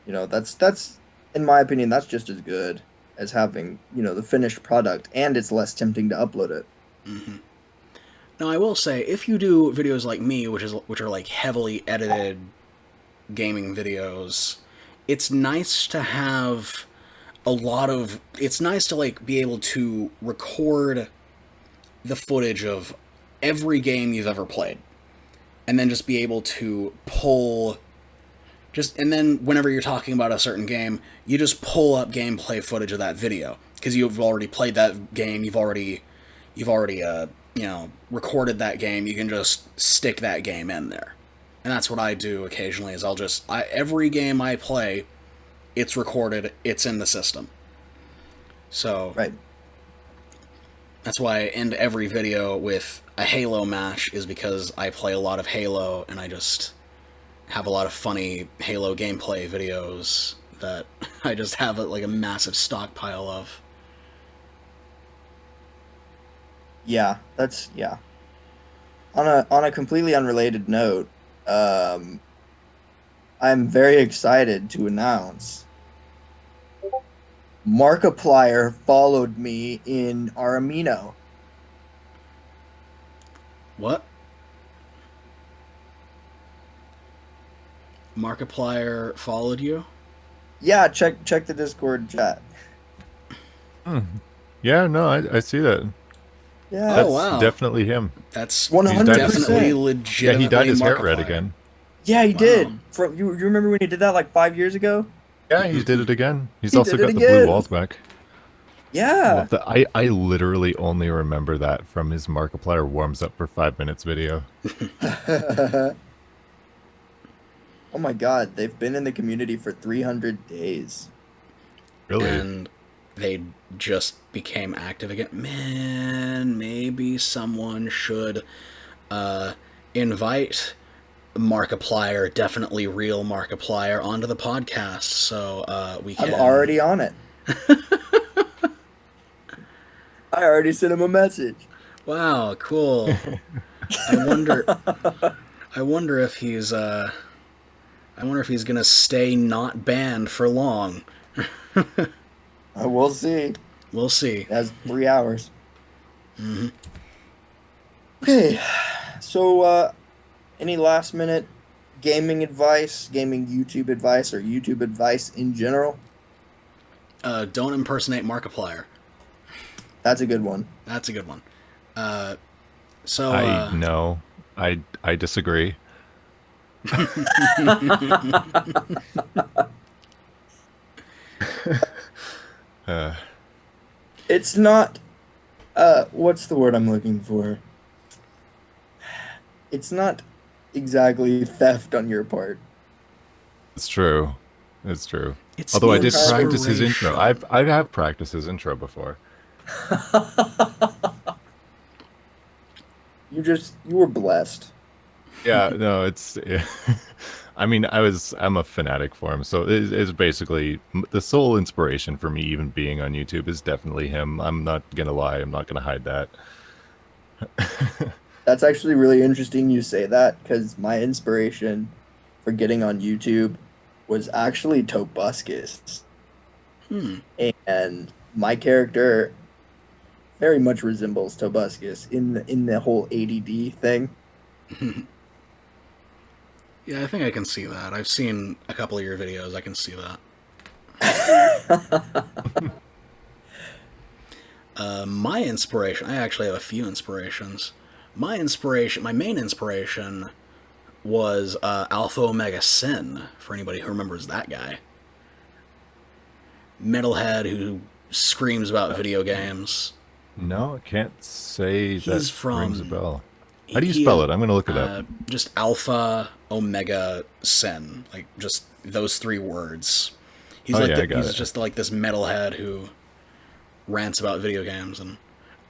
that's in my opinion, that's just as good as having, the finished product, and it's less tempting to upload it. now I will say, if you do videos like me, which are like heavily edited gaming videos, it's nice to have it's nice to like be able to record the footage of every game you've ever played, and then just be able to pull and then whenever you're talking about a certain game, you just pull up gameplay footage of that video because you've already played that game, you've already recorded that game. You can just stick that game in there, and that's what I do occasionally. Is every game I play, it's recorded, it's in the system. So Right. that's why I end every video with a Halo match, is because I play a lot of Halo, and I just have a lot of funny Halo gameplay videos that I just have like a massive stockpile of. Yeah, yeah. On a completely unrelated note, I'm very excited to announce Markiplier followed me in our Amino. What? Markiplier followed you? Yeah, check the Discord chat. Yeah, no, I see that. Yeah. That's wow. definitely him. That's 100%. definitely Yeah, legitimately he dyed his hair red Markiplier. again. Yeah, he Wow. did. You remember when he did that like 5 years ago? Yeah, he did it again. He's He also did it got the again. blue walls back. Yeah. Love that. I literally only remember that from his Markiplier warms up for 5 minutes video. Oh my god, they've been in the community for 300 days. Really? And they just became active again. Man, maybe someone should invite Markiplier, definitely real Markiplier, onto the podcast so we can. I'm already on it. I already sent him a message. Wow, cool. I wonder if he's gonna stay not banned for long. We'll see. We'll see. That's 3 hours. Okay, so any last minute gaming advice, gaming YouTube advice, or YouTube advice in general? Don't impersonate Markiplier. That's a good one. That's a good one. I disagree. It's not what's the word I'm looking for? It's not exactly theft on your part. It's true. It's true. It's Although I did practice his inspiration. intro. I have practiced his intro before. You were blessed. Yeah, no, it's. Yeah. I mean, I'm a fanatic for him, so it's basically the sole inspiration for me even being on YouTube is definitely him. I'm not gonna lie. I'm not gonna hide that. That's actually really interesting you say that, because my inspiration for getting on YouTube was actually Tobuscus. And my character very much resembles Tobuscus in the whole ADD thing. Yeah, I think I can see that. I've seen a couple of your videos. I can see that. My inspiration, I actually have a few inspirations. My main inspiration was Alpha Omega Sin, for anybody who remembers that guy. Metalhead who screams about video games. No, I can't say He's that rings a from... bell. How do you spell it? I'm going to look it up. Just Alpha Omega Sin. Like, just those 3 words. He's he's just like this metalhead who rants about video games, and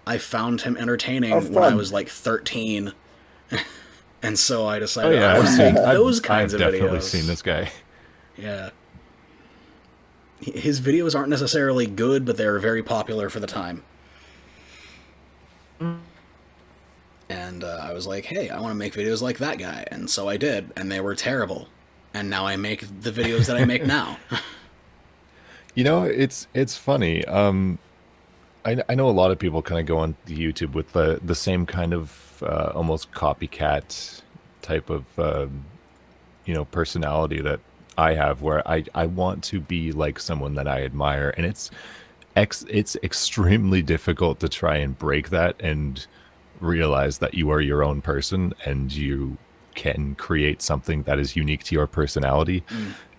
I found him entertaining when I was like 13. And so I decided I want to make those kinds of videos. I've definitely seen this guy. Yeah. His videos aren't necessarily good, but they're very popular for the time. And I was like, hey, I want to make videos like that guy. And so I did, and they were terrible. And now I make the videos that I make now. You know, it's funny. I know a lot of people kind of go on YouTube with the same kind of almost copycat type of personality that I have, where I want to be like someone that I admire, and it's extremely difficult to try and break that and realize that you are your own person and you can create something that is unique to your personality.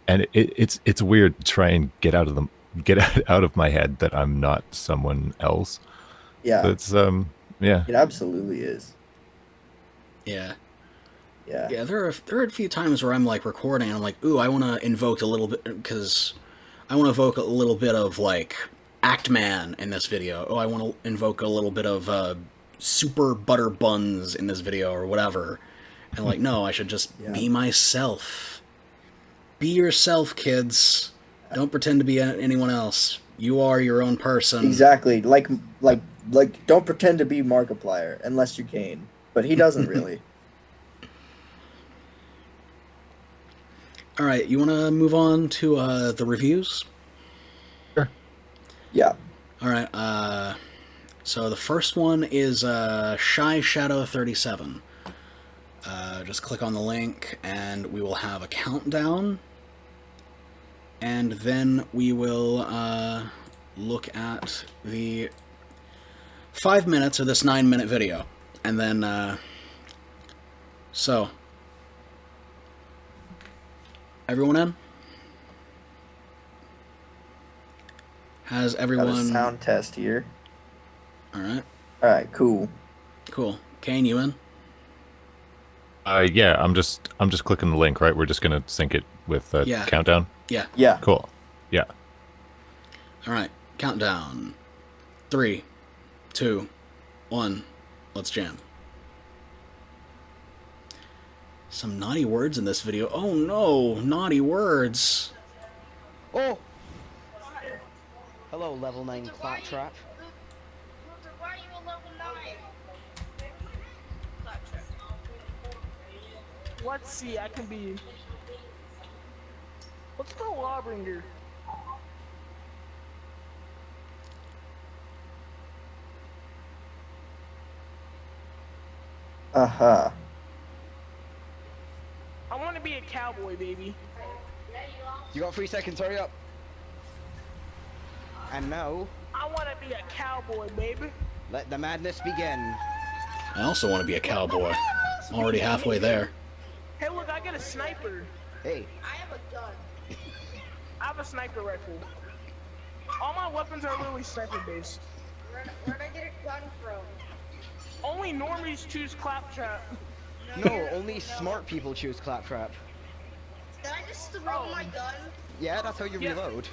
And it's weird to try and get out of my head that I'm not someone else. Yeah. So it's yeah. It absolutely is. Yeah. Yeah. Yeah, there are a few times where I'm like recording and I'm like, ooh, I want to invoke a little bit, because I want to evoke a little bit of like Actman in this video. Oh, I want to invoke a little bit of super butter buns in this video or whatever. And like, no, I should just be myself. Be yourself, kids. Don't pretend to be anyone else. You are your own person. Exactly. Like don't pretend to be Markiplier unless you're Kain. But he doesn't really. All right, you want to move on to the reviews? Sure. Yeah. All right. So the first one is Shy Shadow 37. Just click on the link, and we will have a countdown. And then we will look at the 5 minutes of this 9-minute video. And then, so, everyone in? Has everyone... Got a sound test here. Alright. Alright, cool. Cool. Kain, you in? Yeah, I'm just clicking the link, right? We're just gonna sync it with countdown. Yeah. Yeah. Cool. Yeah. All right. Countdown. 3, 2, 1. Let's jam. Some naughty words in this video. Oh no, naughty words. Oh. Hello, level 9 Claptrap. Why are you a level 9? Let's see, I can be... What's the Lawbringer? Uh-huh. I want to be a cowboy, baby. You got 3 seconds, hurry up. And now... I want to be a cowboy, baby. Let the madness begin. I also want to be a cowboy. I'm already halfway there. Hey, look, I got a sniper. Hey. I have a gun. I have a sniper rifle. All my weapons are literally sniper-based. Where'd I get a gun from? Only normies choose Claptrap. No, only smart people choose Claptrap. Did I just throw my gun? Yeah, that's how you reload.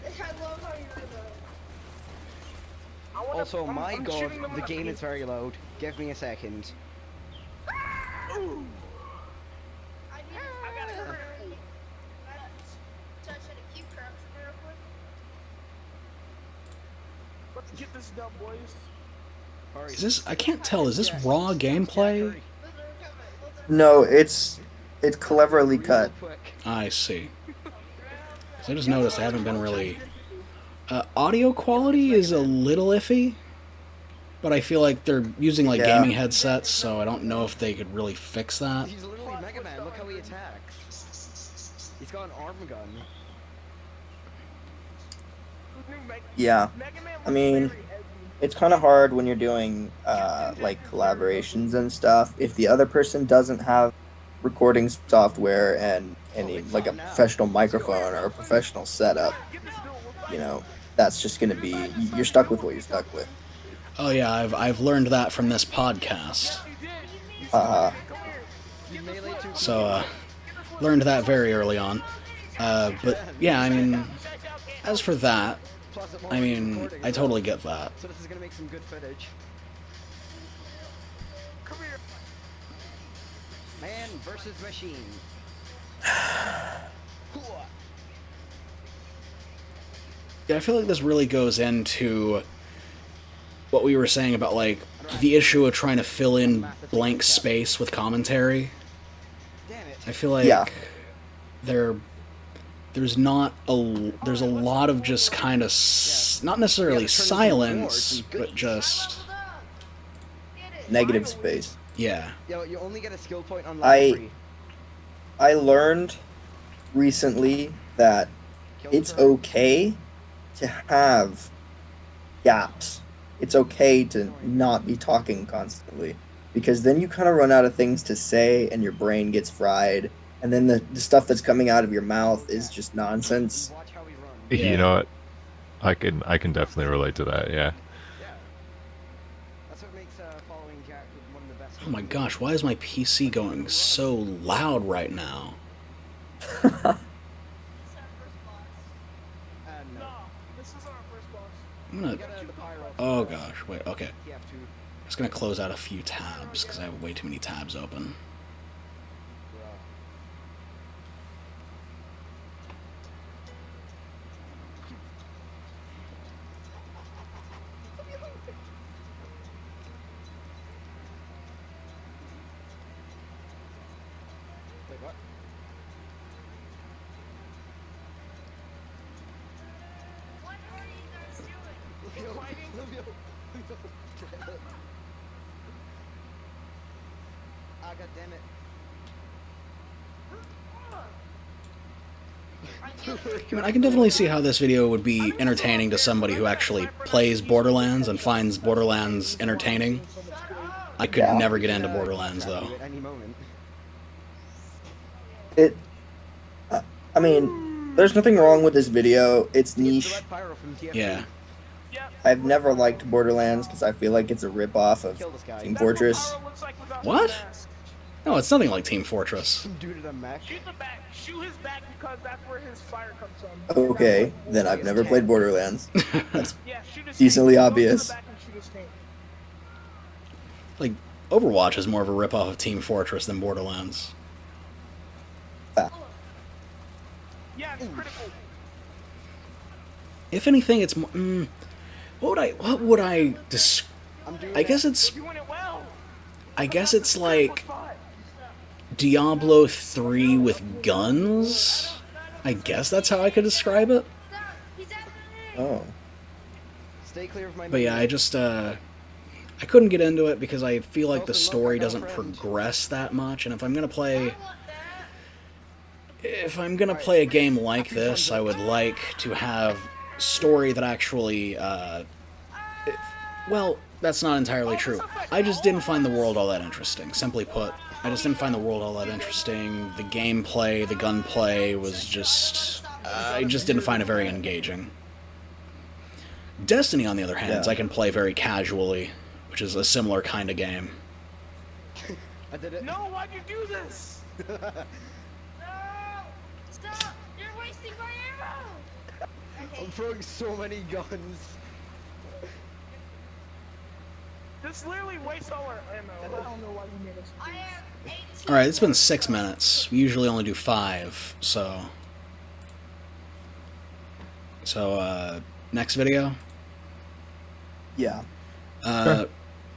I love how you reload. Also, my I'm god, shooting them the with a game pin- is very loud. Give me a second. Ooh. I got a gun. Touch it and keep crouching real quick. Let's get this done, boys. Hurry. Is this... I can't tell. Is this raw gameplay? Hurry. No, it's cleverly cut. Real quick. I see. 'Cause I just noticed I haven't been really... audio quality is a little iffy, but I feel like they're using like gaming headsets, so I don't know if they could really fix that. He's literally Mega Man, look how he attacks. He's got an arm gun. Yeah, I mean, it's kind of hard when you're doing like collaborations and stuff. If the other person doesn't have recording software and any like a professional microphone or a professional setup, you know, that's just gonna be you're stuck with what you're stuck with. Oh yeah, I've learned that from this podcast. Uh, You melee too So learned that very early on. But yeah, I mean, as for that, Plus it won't I be mean, recording I as totally well. get that. So this is gonna make some good footage. Man versus machine. Yeah, I feel like this really goes into what we were saying about like the issue of trying to fill in blank space with commentary. Damn it. I feel like Yeah. there's a lot of just kind of not necessarily silence, but just negative space. yeah. Yo, you only get a skill point on I- level 3. I learned recently that Kill it's turret. okay to have gaps. It's okay to not be talking constantly because then you kind of run out of things to say and your brain gets fried. And then the stuff that's coming out of your mouth is just nonsense. Watch how we run. Yeah. You know what? I can definitely relate to that. Yeah. Yeah. That's what makes following Jack one of the best. Oh my gosh, why is my PC going so loud right now? No. No, this is our first boss. I'm gonna. You gotta the Pyro. Oh gosh, wait. Okay, TF2. I'm just gonna close out a few tabs because I have way too many tabs open. Wait, what? What are you guys doing? Ah, god damn it. I mean, I can definitely see how this video would be entertaining to somebody who actually plays Borderlands and finds Borderlands entertaining. I could Yeah. never get into Borderlands Grab though. you at any moment. I mean, there's nothing wrong with this video. It's The niche. Red Pyro from TF2. Yeah. Yep. I've never liked Borderlands because I feel like it's a ripoff of Kill this guy. Team That's what Fortress. Pyro looks like without What? the mask. No, it's nothing like Team Fortress. Some dude at a mech. Shoot the back. Shoot his back because that's where his fire comes from. Okay, then I've never played Borderlands. Yeah, shoot his Decently tank. Go to the obvious. back and shoot his tank. Like, Overwatch is more of a ripoff of Team Fortress than Borderlands. Yeah, it's critical. If anything, it's more. What would I I'm doing I guess it's. Doing it well. I guess it's like Spot. Diablo 3 with guns. I guess that's how I could describe it. Stop! He's after me! Oh, Stay clear of my But yeah, melee. I just I couldn't get into it because I feel like the Also, look, story I got a doesn't friend. progress that much, and if I'm gonna play I want that! if I'm gonna play a game like this, I would like to have story that actually well, that's not entirely true. I just didn't find the world all that interesting. Simply put, I just didn't find the world all that interesting. The gameplay, the gunplay was just I just didn't find it very engaging. Destiny, on the other hand, Yeah. I can play very casually, which is a similar kind of game. I did it. No, why'd you do this? No! Stop! You're wasting my arrow! I'm throwing so many guns. This literally wastes all our ammo. I don't know why you made us. I have 18. Alright, it's been 6 minutes. We usually only do 5, so... So, next video? yeah.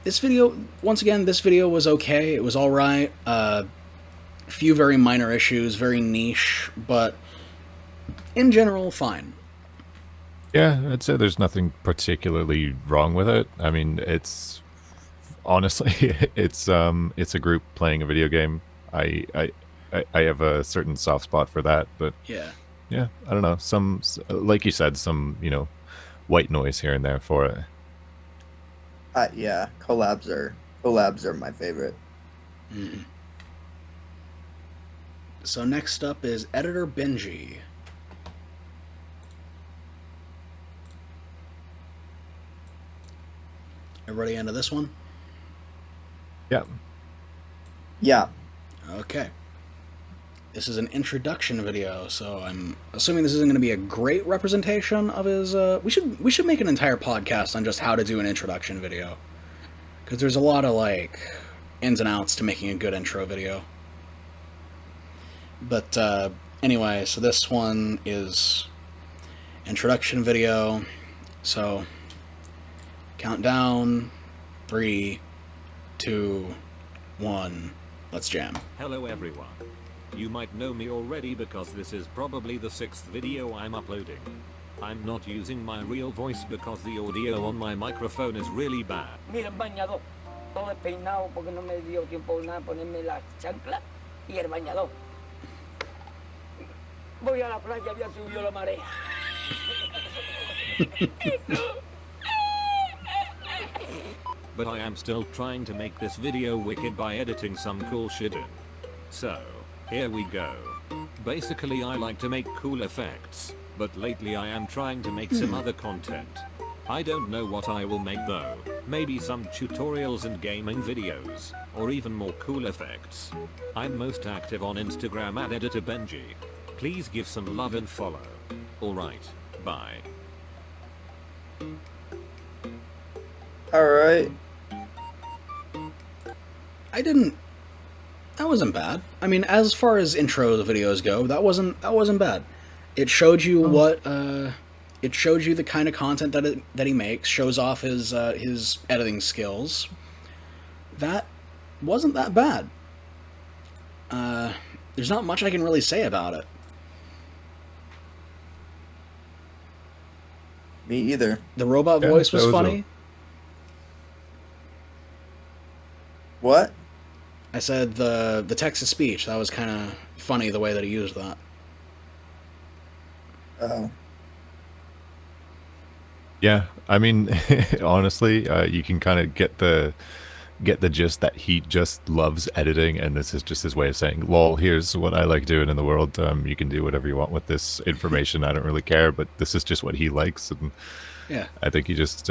This video, once again, this video was okay. It was alright. Few very minor issues, very niche, but in general, fine. Yeah, I'd say there's nothing particularly wrong with it. I mean, it's honestly, it's a group playing a video game. I have a certain soft spot for that, but Yeah. yeah, I don't know. Some, like you said, some white noise here and there for it. Yeah, collabs are my favorite. Mm. So next up is Editor Benji. Everybody into this one? Yeah. Yeah. Okay. This is an introduction video, so I'm assuming this isn't going to be a great representation of his. We should make an entire podcast on just how to do an introduction video, because there's a lot of like ins and outs to making a good intro video. But anyway, so this one is introduction video. So countdown, 3, 2, 1. Let's jam. Hello everyone. You might know me already because this is probably the 6th video I'm uploading. I'm not using my real voice because the audio on my microphone is really bad. Mira, bañador. Todo despeinado porque no me dio tiempo nada ponerme la chancla y el bañador. Voy a la playa, ya subió la marea. But I am still trying to make this video wicked by editing some cool shit in. So, here we go. Basically I like to make cool effects, but lately I am trying to make some other content. I don't know what I will make though. Maybe some tutorials and gaming videos, or even more cool effects. I'm most active on Instagram at Editor Benji. Please give some love and follow. Alright, bye. Alright. That wasn't bad. I mean, as far as intro videos go, that wasn't bad. It showed you it showed you the kind of content that he makes, shows off his editing skills. That wasn't that bad. There's not much I can really say about it. Me either. The robot voice was funny. What? I said the text-to-speech, that was kind of funny the way that he used that. Oh. Yeah, I mean, honestly, you can kind of get the gist that he just loves editing, and this is just his way of saying, lol, here's what I like doing in the world. You can do whatever you want with this information. I don't really care, but this is just what he likes, and Yeah. I think he just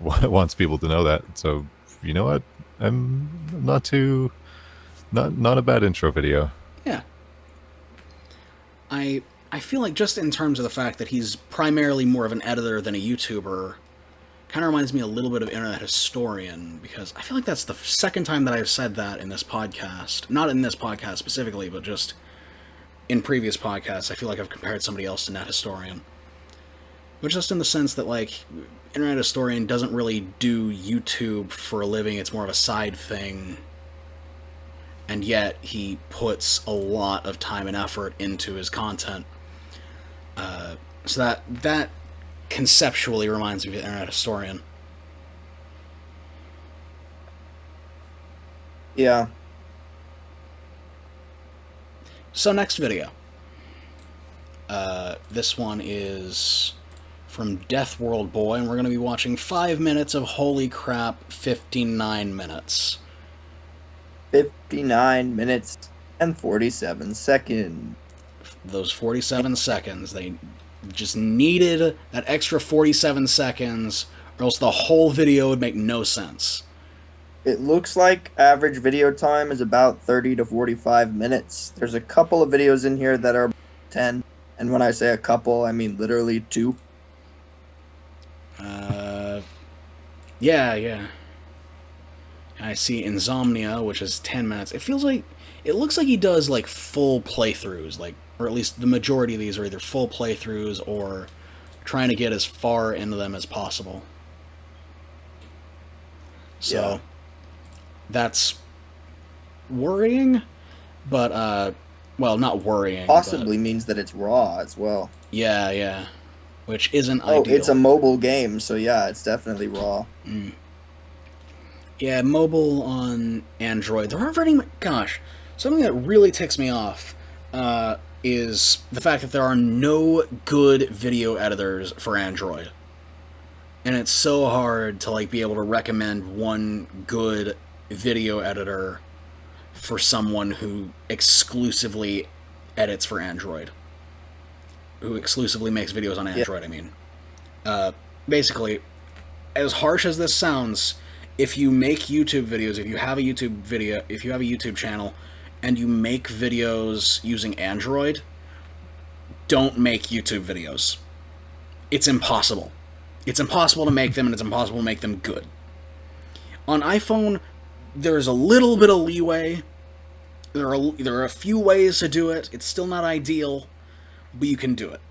wants people to know that. So, you know what? I'm not a bad intro video. Yeah. I feel like just in terms of the fact that he's primarily more of an editor than a YouTuber, kind of reminds me a little bit of Internet Historian, because I feel like that's the second time that I've said that in this podcast. Not in this podcast specifically, but just in previous podcasts. I feel like I've compared somebody else to Net Historian. But just in the sense that, like, Internet Historian doesn't really do YouTube for a living, it's more of a side thing. And yet, he puts a lot of time and effort into his content. So that conceptually reminds me of the Internet Historian. Yeah. So next video. This one is from Death World Boy, and we're going to be watching 5 minutes of holy crap, 59 minutes. 59 minutes and 47 seconds. Those 47 seconds, they just needed that extra 47 seconds, or else the whole video would make no sense. It looks like average video time is about 30 to 45 minutes. There's a couple of videos in here that are 10, and when I say a couple, I mean literally 2. Yeah. I see Insomnia, which is 10 minutes. It looks like he does, like, full playthroughs, like, or at least the majority of these are either full playthroughs or trying to get as far into them as possible. So, Yeah. That's worrying, but, well, not worrying. Possibly means that it's raw as well. Yeah. Which isn't Oh, ideal. it's a mobile game, so yeah, it's definitely raw. Yeah, mobile on Android. There aren't very much. Gosh, something that really ticks me off is the fact that there are no good video editors for Android. And it's so hard to like be able to recommend one good video editor for someone who exclusively edits for Android, who exclusively makes videos on Android. I mean, basically, as harsh as this sounds, if you make YouTube videos, if you have a YouTube channel, and you make videos using Android, don't make YouTube videos. It's impossible. It's impossible to make them, and it's impossible to make them good. On iPhone, there's a little bit of leeway. There are a few ways to do it. It's still not ideal, but you can do it.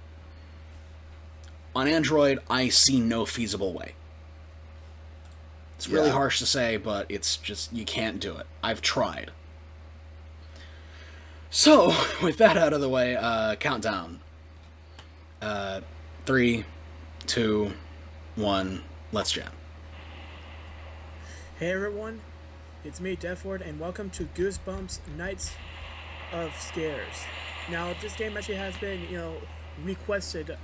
On Android, I see no feasible way. It's really harsh to say, but it's just, you can't do it. I've tried. So, with that out of the way, countdown. 3, 2, 1, let's jam. Hey everyone, it's me, Deford, and welcome to Goosebumps Nights of Scares. Now, this game actually has been, requested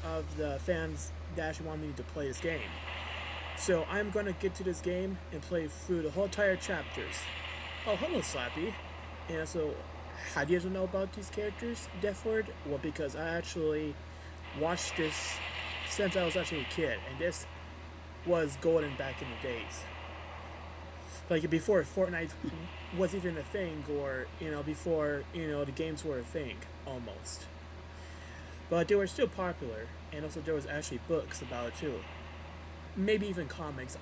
of the fans that actually want me to play this game. So I'm going to get to this game and play through the whole entire chapters. Oh, hello, Slappy. And so, how do you know about these characters, Deford? Well, because I actually watched this since I was actually a kid, and this was golden back in the days. Like before Fortnite was even a thing, or before the games were a thing, almost. But they were still popular, and also there was actually books about it too. Maybe even comics.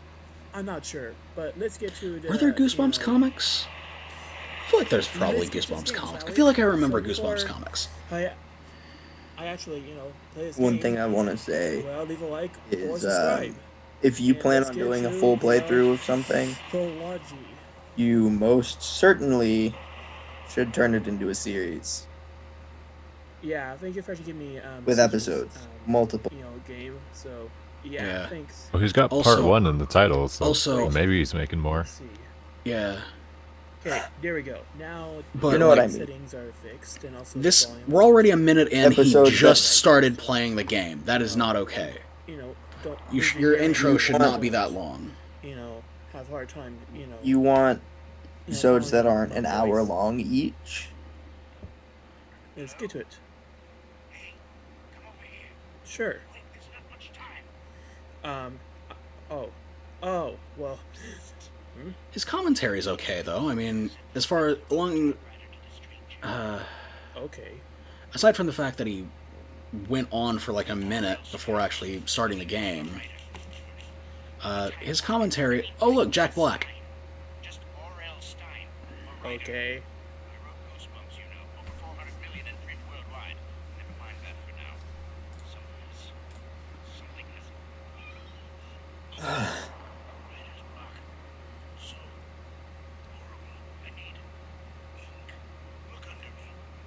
I'm not sure, but let's get to the... Were there Goosebumps comics? I feel like there's probably Goosebumps comics. I feel like I remember Goosebumps comics. I actually, play this One game. thing I want to say Well, leave a like or is subscribe. if you And plan let's on get doing a to full the playthrough of something, prologue. you most certainly should turn it into a series Yeah, thank you for actually giving me with such a, episodes, multiple. game. So yeah, thanks. Well, he's got Also- part 1 in the title, so also- maybe he's making more. Let's see. Yeah. Okay, there we go. Now But You know what like, I mean. settings are fixed, and also this, volume. we're already a minute in, he Episodes just that- started playing the game. That is not okay. Don't Your intro should want- not be that long. have a hard time. You want episodes that following aren't an my hour voice. long each. Let's get to it. Sure. Oh, well. His commentary's okay, though. I mean, as far as long... Okay. aside from the fact that he went on for like a minute before actually starting the game, his commentary... Oh, look, Jack Black. Okay.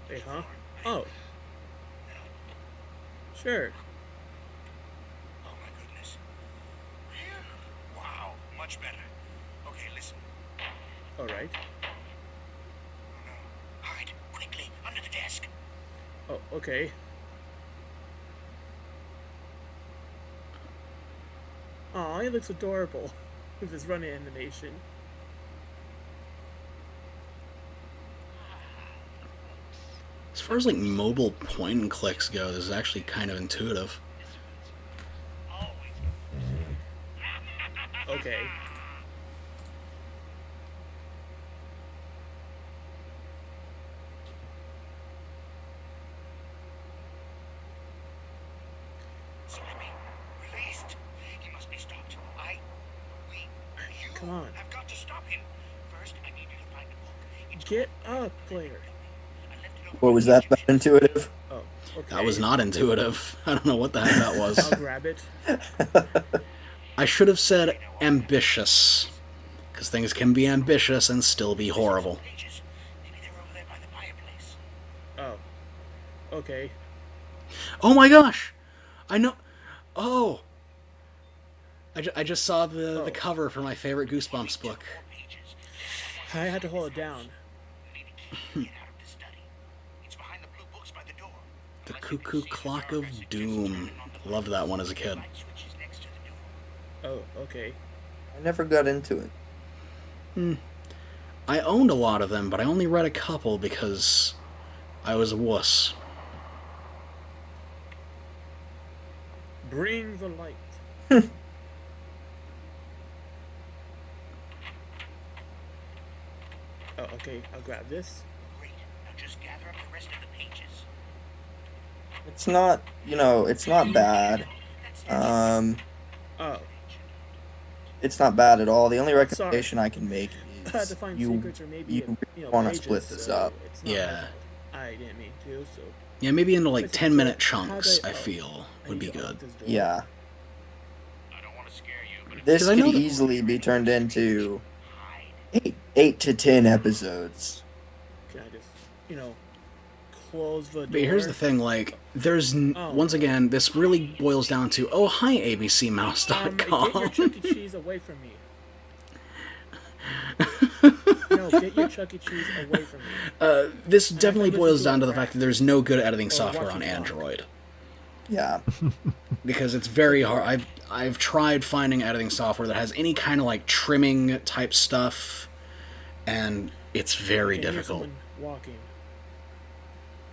Wait, huh? Oh. Sure. Oh my goodness. Wow, much better. Okay, listen. Alright. Oh no. Hide, quickly, under the desk. Oh, okay. Aw, he looks adorable with his running animation. As far as like mobile point and clicks go, this is actually kind of intuitive. Okay. Slimy, released. He must be stopped. You Come on. have got to stop him. First, I need you to find a book. It's Get up, player. I left it open. What was that about intuitive? Oh, okay. That was not intuitive. I don't know what the heck that was. I'll grab it. I should have said ambitious, because things can be ambitious and still be horrible. Pages. Maybe they're over there by the fireplace. Oh. Okay. Oh my gosh! I know... Oh! I just saw the cover for my favorite Goosebumps book. Pages. I had to hold it down. You need a key to get out of the study. It's behind the blue books by the door. The Cuckoo Clock of Doom. Loved that one as a kid. Light switch is next to the door. Oh, okay. I never got into it. I owned a lot of them, but I only read a couple because I was a wuss. Bring the light. Oh, okay. I'll grab this. Great. Now just gather up the rest of the pages. It's not, it's not bad. Oh. It's not bad at all. The only recommendation I can make To is find you secrets or maybe want to pages, split this so up. it's not my Yeah. fault. I didn't mean to, so. Yeah, maybe into like Listen, 10-minute so chunks, how I do feel, I would be need to good. unlock this door. Yeah. I don't want to scare you, but This 'Cause I know could that- easily be turned into 8 to 10 episodes. Can I just, close the door? But here's the thing, like, there's, Oh. once again, this really boils down to, oh, hi, Get your abcmouse.com. Chuck E. Cheese away from me. No, get your Chuck E. Cheese away from me. This And I definitely can boils listen to down a to the rap fact that there's no good editing or software watch on a vlog. Android. Yeah. Because it's very hard. I've tried finding editing software that has any kind of, like, trimming type stuff, and it's very I can hear difficult. someone walking.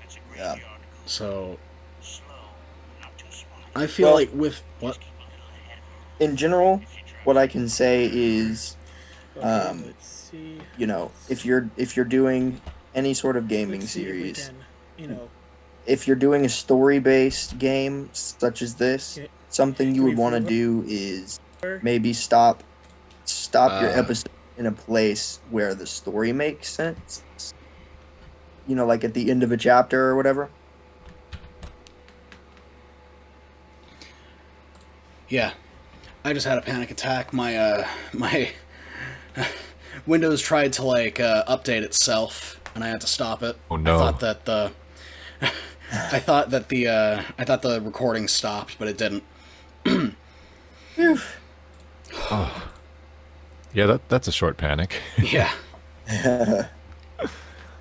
that's a great Yeah. article. So, Slow, not too smart. I feel Well- like with... What? Keep a little ahead of her. In general, what I can say is, Okay, let's see. if you're doing any sort of gaming Let's see if we series, can, if you're doing a story-based game such as this, Okay. something you Can would we want to flip do is maybe stop your episode in a place where the story makes sense. Like at the end of a chapter or whatever. Yeah. I just had a panic attack. My Windows tried to, like, update itself, and I had to stop it. Oh, no. I thought that the... I thought the recording stopped, but it didn't. Yeah, that's a short panic. Yeah.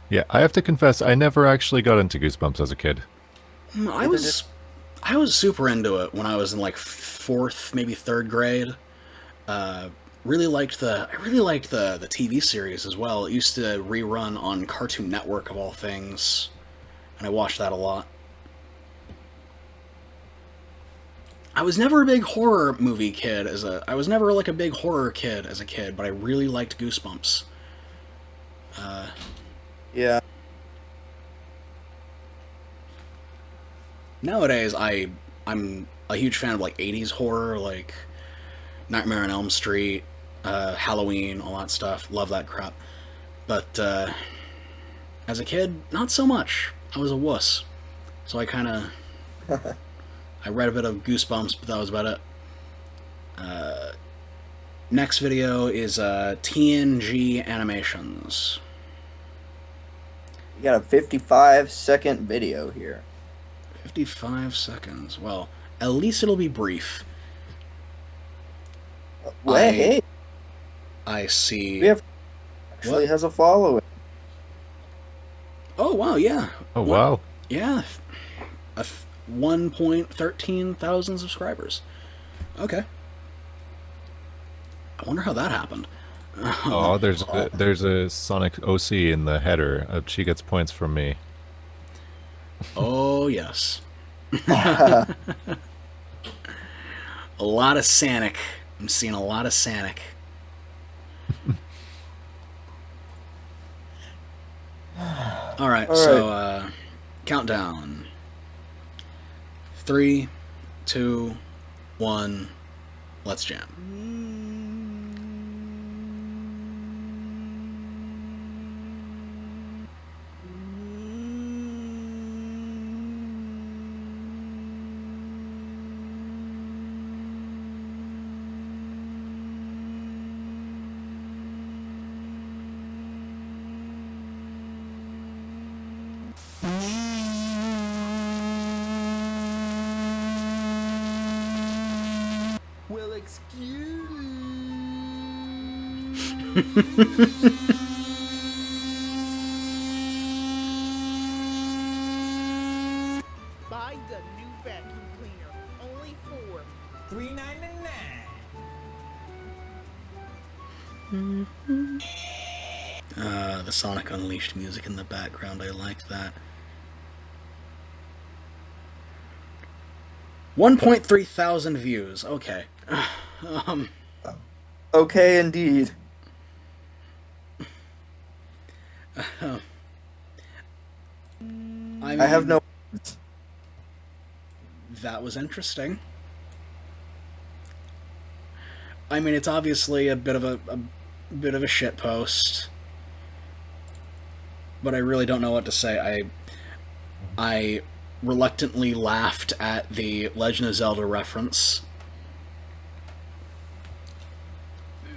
Yeah, I have to confess, I never actually got into Goosebumps as a kid. I was super into it when I was in, like, 4th, maybe 3rd grade. I really liked the TV series as well. It used to rerun on Cartoon Network of all things, and I watched that a lot. I was never a big horror movie kid I was never like a big horror kid as a kid, but I really liked Goosebumps. Yeah. Nowadays, I'm a huge fan of, like, 80s horror, like Nightmare on Elm Street, Halloween, all that stuff. Love that crap. But as a kid, not so much. I was a wuss. So I kind of... I read a bit of Goosebumps, but that was about it. Next video is TNG Animations. You got a 55-second video here. 55 seconds. Well, at least it'll be brief. Well, hey, I see... we have actually has a following. Oh, wow, yeah. Oh, wow. Yeah. 1.13 thousand subscribers. Okay. I wonder how that happened. Oh, there's a Sonic OC in the header. She gets points from me. Oh, yes. A lot of Sonic. I'm seeing a lot of Sonic. Alright, so, countdown. 3, 2, 1, let's jam. Well, excuse. Buy the new vacuum cleaner. Only for $3.99. The Sonic Unleashed music in the background, I like that. 1.3 thousand views. Okay. Okay, indeed. I have no. That was interesting. I mean, it's obviously a bit of a bit of a shit post, but I really don't know what to say. I reluctantly laughed at the Legend of Zelda reference.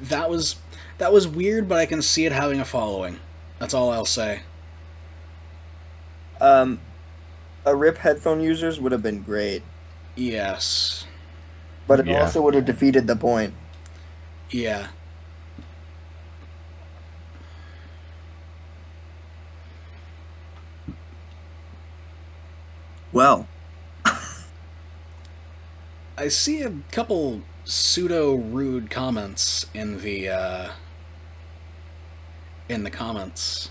That was weird, but I can see it having a following. That's all I'll say. A RIP headphone users would have been great. Yes. But it also would have defeated the point. Yeah. Well. I see a couple pseudo-rude comments in the comments.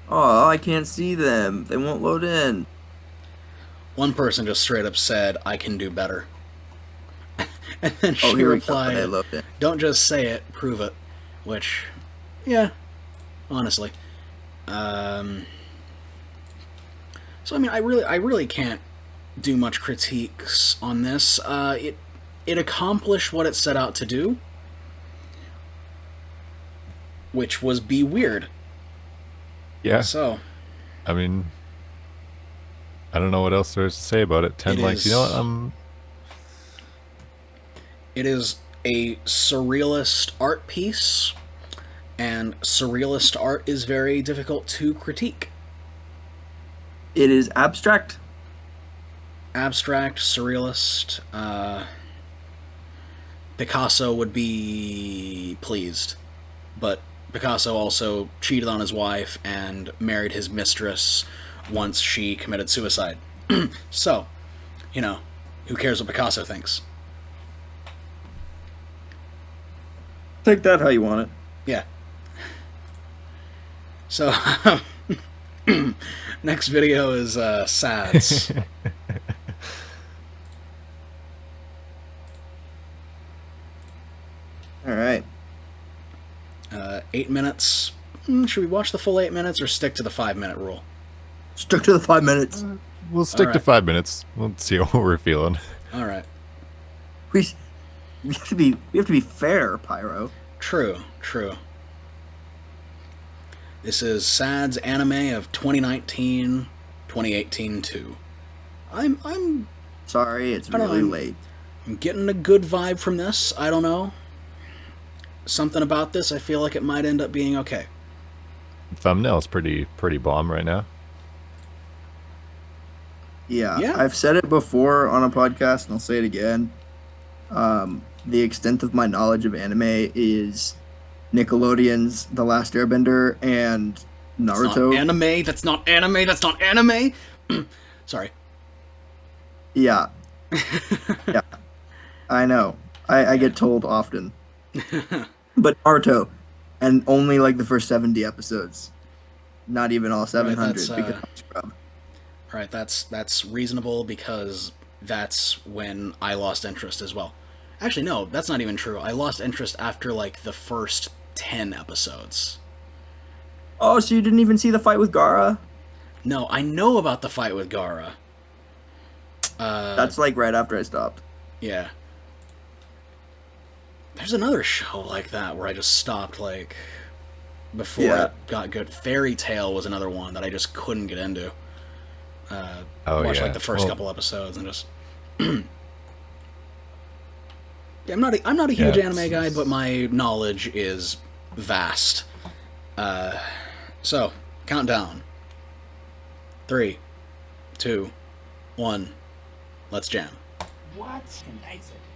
Oh, I can't see them. They won't load in. One person just straight up said, "I can do better." And then she replied, "Don't just say it, prove it." Which, yeah, honestly. So I mean, I really can't do much critiques on this. It accomplished what it set out to do, which was be weird. Yeah. So, I mean, I don't know what else there is to say about it. 10 likes. You know what? It is a surrealist art piece, and surrealist art is very difficult to critique. It is abstract. Abstract, surrealist. Picasso would be pleased, but Picasso also cheated on his wife and married his mistress once she committed suicide. So, you know, who cares what Picasso thinks? Take that how you want it. Yeah. So, next video is Sads. All right. 8 minutes. Should we watch the full 8 minutes or stick to the 5-minute rule? Stick to the 5 minutes. We'll stick to 5 minutes. We'll see what we're feeling. All right. We have to be fair, Pyro. True. This is Sad's anime of 2019, 2018 too. I'm sorry, it's really late. I'm getting a good vibe from this. I don't know. Something about this, I feel like it might end up being okay. Thumbnail's pretty bomb right now. Yeah, I've said it before on a podcast, and I'll say it again. The extent of my knowledge of anime is Nickelodeon's The Last Airbender and Naruto. That's not anime. Sorry. Yeah. Yeah. I know. I get told often. But Naruto, and only like the first 70 episodes. Not even all 700 because I'm scrub. Right, that's reasonable because that's when I lost interest as well. Actually, no, that's not even true. I lost interest after like the first 10 episodes. Oh, so you didn't even see the fight with Gaara? No, I know about the fight with Gaara. That's like right after I stopped. Yeah. There's another show like that where I just stopped like before it got good. Fairy Tail was another one that I just couldn't get into. Watched like the first couple episodes and just. Yeah, I'm not a huge anime guy, but my knowledge is vast. So countdown. 3, 2, 1. Let's jam. What?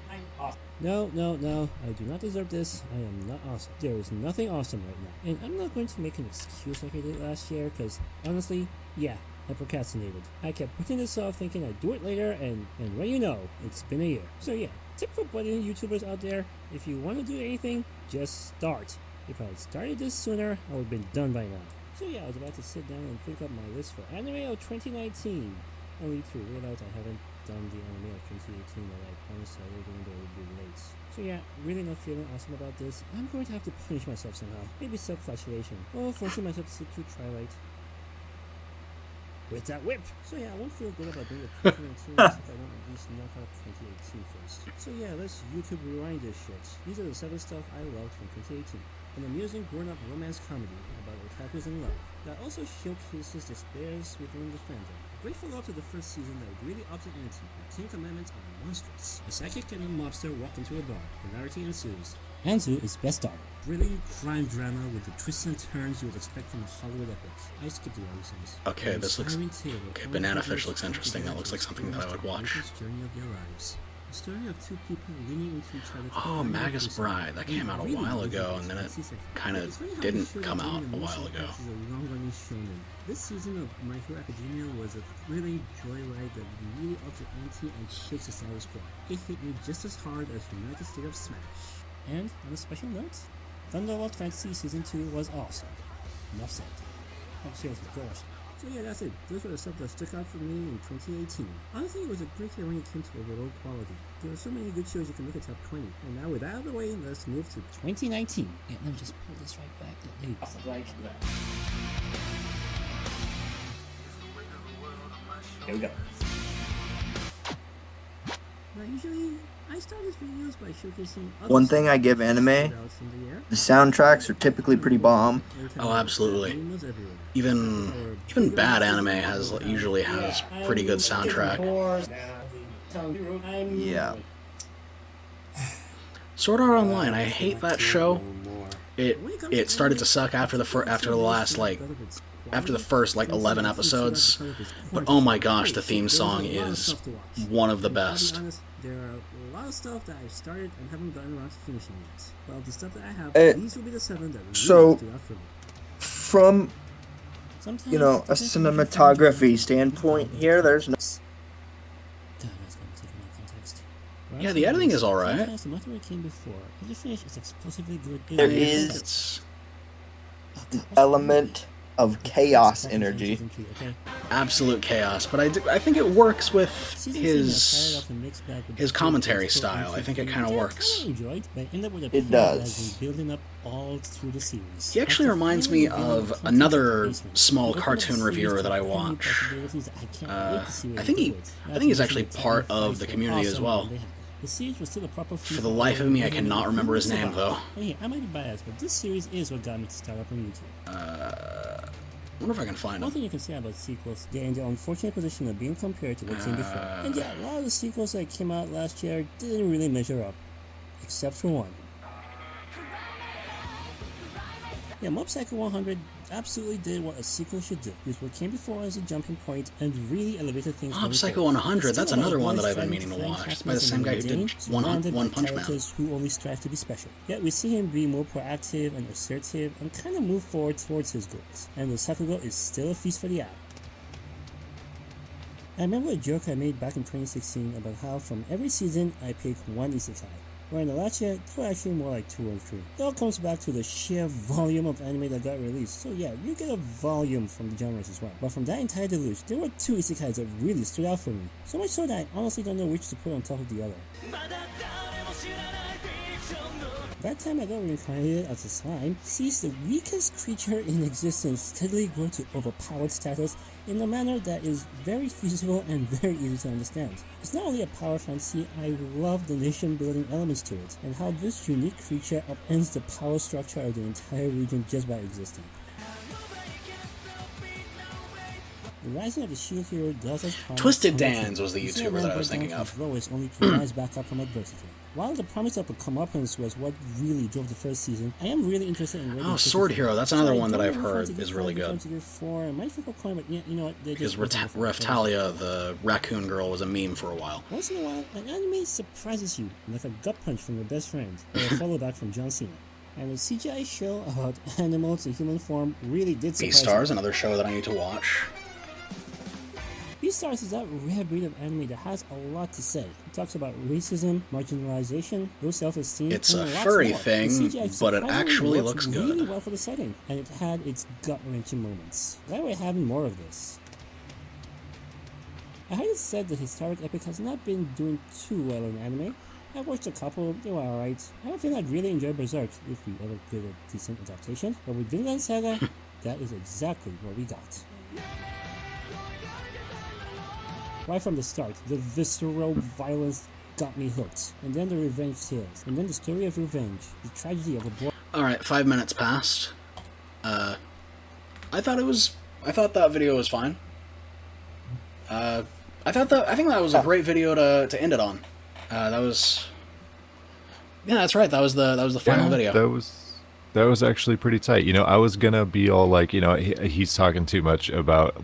I'm awesome. No, I do not deserve this. I am not awesome. There is nothing awesome right now. And I'm not going to make an excuse like I did last year, because honestly, yeah, I procrastinated. I kept putting this off thinking I'd do it later, and what you know, it's been a year. So yeah, tip for budding YouTubers out there, if you want to do anything, just start. If I had started this sooner, I would have been done by now. So yeah, I was about to sit down and think up my list for anime of 2019. Only to realize I haven't done the anime of 2018 that I promised I would, even though it would be late. So yeah, really not feeling awesome about this. I'm going to have to punish myself somehow. Maybe self-flagellation. Or forcing myself to sit through Twilight. With that whip! So yeah, I won't feel good about doing the 2019 if I don't at least knock out 2018 first. So yeah, let's YouTube rewind this shit. These are the 7 stuff I loved from 2018. An amusing grown-up romance comedy about otakus in love that also showcases the despairs within the fandom. A great follow-up to the first season that really upped the ante with 10 commandments on monstrous. A psychic and a mobster walk into a bar. Hilarity ensues. Anzu is best star. Brilliant crime drama with the twists and turns you would expect from a Hollywood epic. I skipped the other scenes. Okay, this looks... Okay, Banana Fish looks interesting. That looks like something that I would watch. Journey of their lives. A story of 2 people leaning into each other. Oh, Magus Bride. That came out a while ago, and then it kind of didn't come out a while ago. This season of My Hero Academia was a thrilling joyride that really upped the ante and shakes the status quo. It hit me just as hard as United States of Smash. And on a special note, Thunderbolt Fantasy Season 2 was awesome. Enough said. Oh, seriously, go watch it. So yeah, that's it. Those were the stuff that stuck out for me in 2018. Honestly, it was a great year when it came to overall quality. There were so many good shows you can look at top 20. And now with that out of the way, let's move to 2019. And let me just pull this right back. Right there. Here we go. Now usually, I start these videos by showcasing other One thing I give anime, the soundtracks are typically pretty bomb. Oh, absolutely. Even bad anime usually has pretty good soundtrack. Yeah. Sword Art Online, I hate that show. It started to suck after the first 11 episodes, but oh my gosh, the theme song is one of the best. There are a lot of stuff that I've started and haven't gotten around to finishing yet. Well, the stuff that I have, these will be the 7 that really stood out for me. From, you know, a cinematography standpoint here, there's no... Yeah, the editing is alright. There is an element of chaos energy. Absolute chaos, but I think it works with his commentary style. I think it kind of works. It does. He actually reminds me of another small cartoon reviewer that I watch. I think he's actually part of the community as well. For the life of me, I cannot remember his name, though. Hey, I might be biased, but this series is what got me to start up on YouTube. I wonder if I can find him. One thing you can say about sequels, they're in the unfortunate position of being compared to what came before. And yeah, a lot of the sequels that came out last year didn't really measure up. Except for one. Yeah, Mob Psycho 100 absolutely did what a sequel should do. Used what came before as a jumping point and really elevated things. Mob Psycho 100, that's another one that I've been meaning to watch. It's by the same guy who did One Punch Man. Who only strive to be special. Yet we see him be more proactive and assertive and kind of move forward towards his goals. And the Sakugo is still a feast for the eye. I remember a joke I made back in 2016 about how from every season I pick one isekai. Where in the last year, there were actually more like 2 or 3. It all comes back to the sheer volume of anime that got released. So yeah, you get a volume from the genres as well. But from that entire deluge, there were 2 isekais that really stood out for me. So much so that I honestly don't know which to put on top of the other. That time I got reincarnated as a slime, sees the weakest creature in existence steadily grow to overpowered status in a manner that is very feasible and very easy to understand. It's not only a power fantasy, I love the nation building elements to it, and how this unique creature upends the power structure of the entire region just by existing. The Rising of the Shield Hero does as promised. Twisted Dan's was the YouTuber that I was thinking of. Only to rise back up from adversity. While the promise of a comeuppance was what really drove the first season, I am really interested in Sword Hero, that's another one that I've heard is really good. Because Raftalia, the raccoon girl, was a meme for a while. Once in a while, an anime surprises you, like a gut punch from your best friend, or a follow back from John Cena. And a CGI show about animals in human form really did surprise me. Beastars, another show that I need to watch. he starts as that rare breed of anime that has a lot to say. He talks about racism, marginalization, low self-esteem, It's and a lots furry more. thing, The CGI but it surprisingly actually works looks really good. well for the setting, and it had its gut-wrenching moments. Glad we're having more of this. I had said the historic epic has not been doing too well in anime. I've watched a couple, they were alright. I don't feel I'd really enjoy Berserk if we ever get a decent adaptation, but with Vinland Saga, that is exactly what we got. Right from the start, the visceral violence got me hooked, and then the revenge tales, and then the story of revenge, the tragedy of a boy. Alright, 5 minutes passed. I thought that video was fine. I think that was a great video to end it on. That was... Yeah, that's right, that was the final video. That was actually pretty tight. You know, I was gonna be all like, you know, he's talking too much about,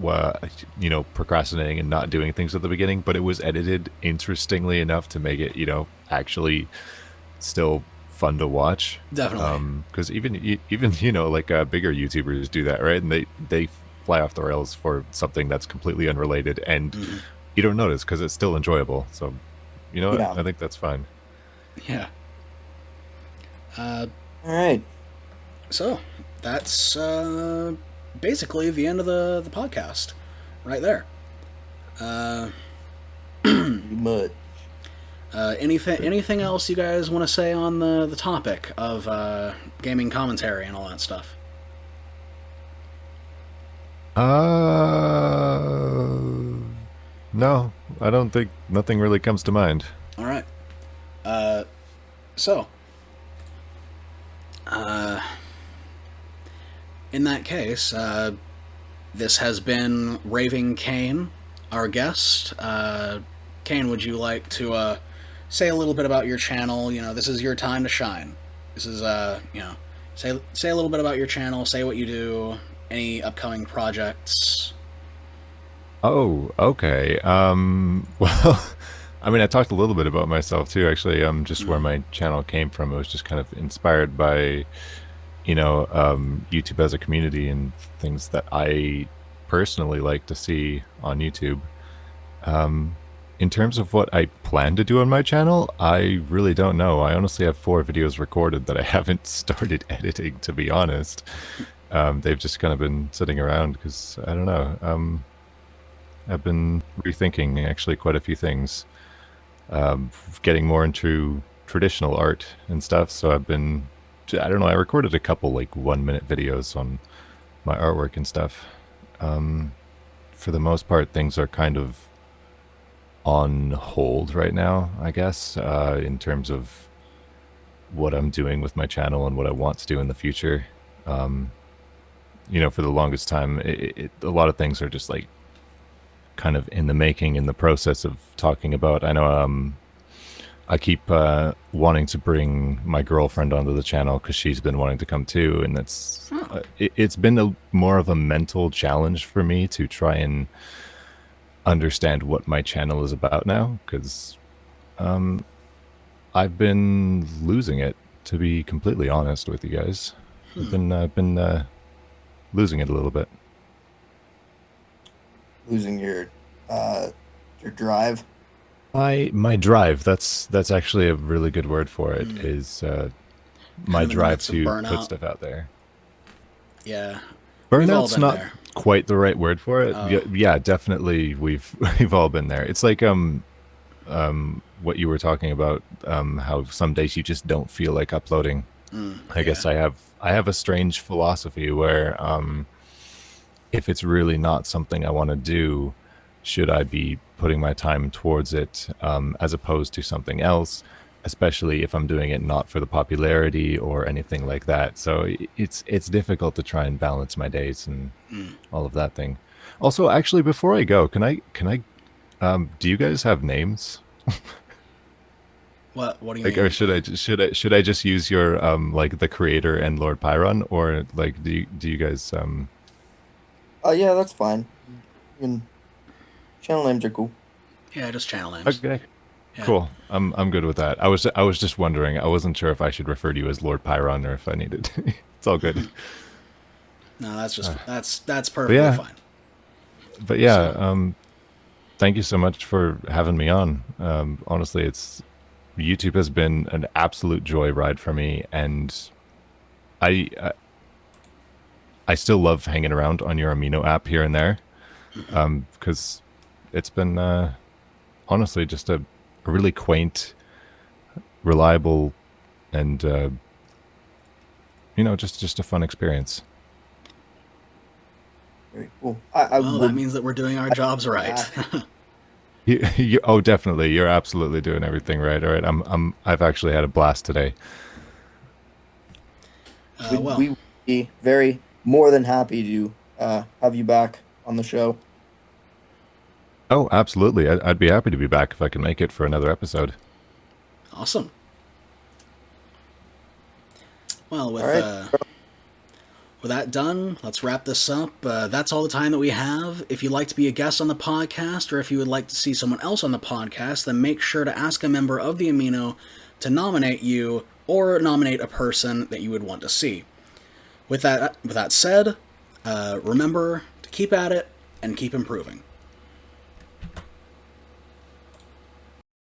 you know, procrastinating and not doing things at the beginning, but it was edited interestingly enough to make it, you know, actually still fun to watch. Definitely. Because even you know, like bigger YouTubers do that, right? And they fly off the rails for something that's completely unrelated, and you don't notice because it's still enjoyable. So, you know, Yeah. I think that's fine. Yeah. All right. So, that's basically the end of the podcast, right there. Mud. Anything else you guys want to say on the topic of gaming commentary and all that stuff? No, I don't think, nothing really comes to mind. All right. So, in that case, this has been RavingKain, our guest. Kane, would you like to say a little bit about your channel? You know, this is your time to shine. This is, you know, say a little bit about your channel, say what you do, any upcoming projects. Oh, okay. Well, I mean, I talked a little bit about myself too, actually. Just where my channel came from. It was just kind of inspired by, you know, YouTube as a community and things that I personally like to see on YouTube. In terms of what I plan to do on my channel, I really don't know. I honestly have 4 videos recorded that I haven't started editing, to be honest. They've just kind of been sitting around because, I don't know, I've been rethinking actually quite a few things. Getting more into traditional art and stuff, so I've been, I don't know, I recorded a couple like 1-minute videos on my artwork and stuff. For the most part, things are kind of on hold right now, I guess, in terms of what I'm doing with my channel and what I want to do in the future. You know, for the longest time, a lot of things are just like kind of in the making, in the process of talking about. I know I keep wanting to bring my girlfriend onto the channel because she's been wanting to come too, and that's it's been more of a mental challenge for me to try and understand what my channel is about now, because I've been losing it, to be completely honest with you guys. I've been losing it a little bit. Losing your drive. My drive. That's actually a really good word for it. Is my drive to put stuff out there. Yeah. Burnout's not there. Quite the right word for it. Yeah, definitely. We've all been there. It's like what you were talking about. How some days you just don't feel like uploading. I guess I have a strange philosophy where if it's really not something I want to do, should I be putting my time towards it as opposed to something else, especially if I'm doing it not for the popularity or anything like that. So it's difficult to try and balance my days and all of that thing. Also, actually, before I go, can I do you guys have names? What do you like, mean? or should I just use your like the creator and Lord Pyron, or like do you guys Yeah, that's fine. Channel names are cool. Yeah, just channel names. Okay. Yeah. Cool. I'm good with that. I was just wondering. I wasn't sure if I should refer to you as Lord Pyron or if I needed. It's all good. No, that's just that's perfectly fine. But yeah, thank you so much for having me on. Honestly, YouTube has been an absolute joyride for me, and I still love hanging around on your Amino app here and there, because it's been honestly just a really quaint, reliable, and just a fun experience. Very cool. Well, that means that we're doing our jobs right. Oh, definitely. You're absolutely doing everything right. All right. I've actually had a blast today. We would be very more than happy to have you back on the show. Oh, absolutely. I'd be happy to be back if I can make it for another episode. Awesome. Well, with that done, let's wrap this up. That's all the time that we have. If you'd like to be a guest on the podcast, or if you would like to see someone else on the podcast, then make sure to ask a member of the Amino to nominate you, or nominate a person that you would want to see. With that said, remember to keep at it and keep improving.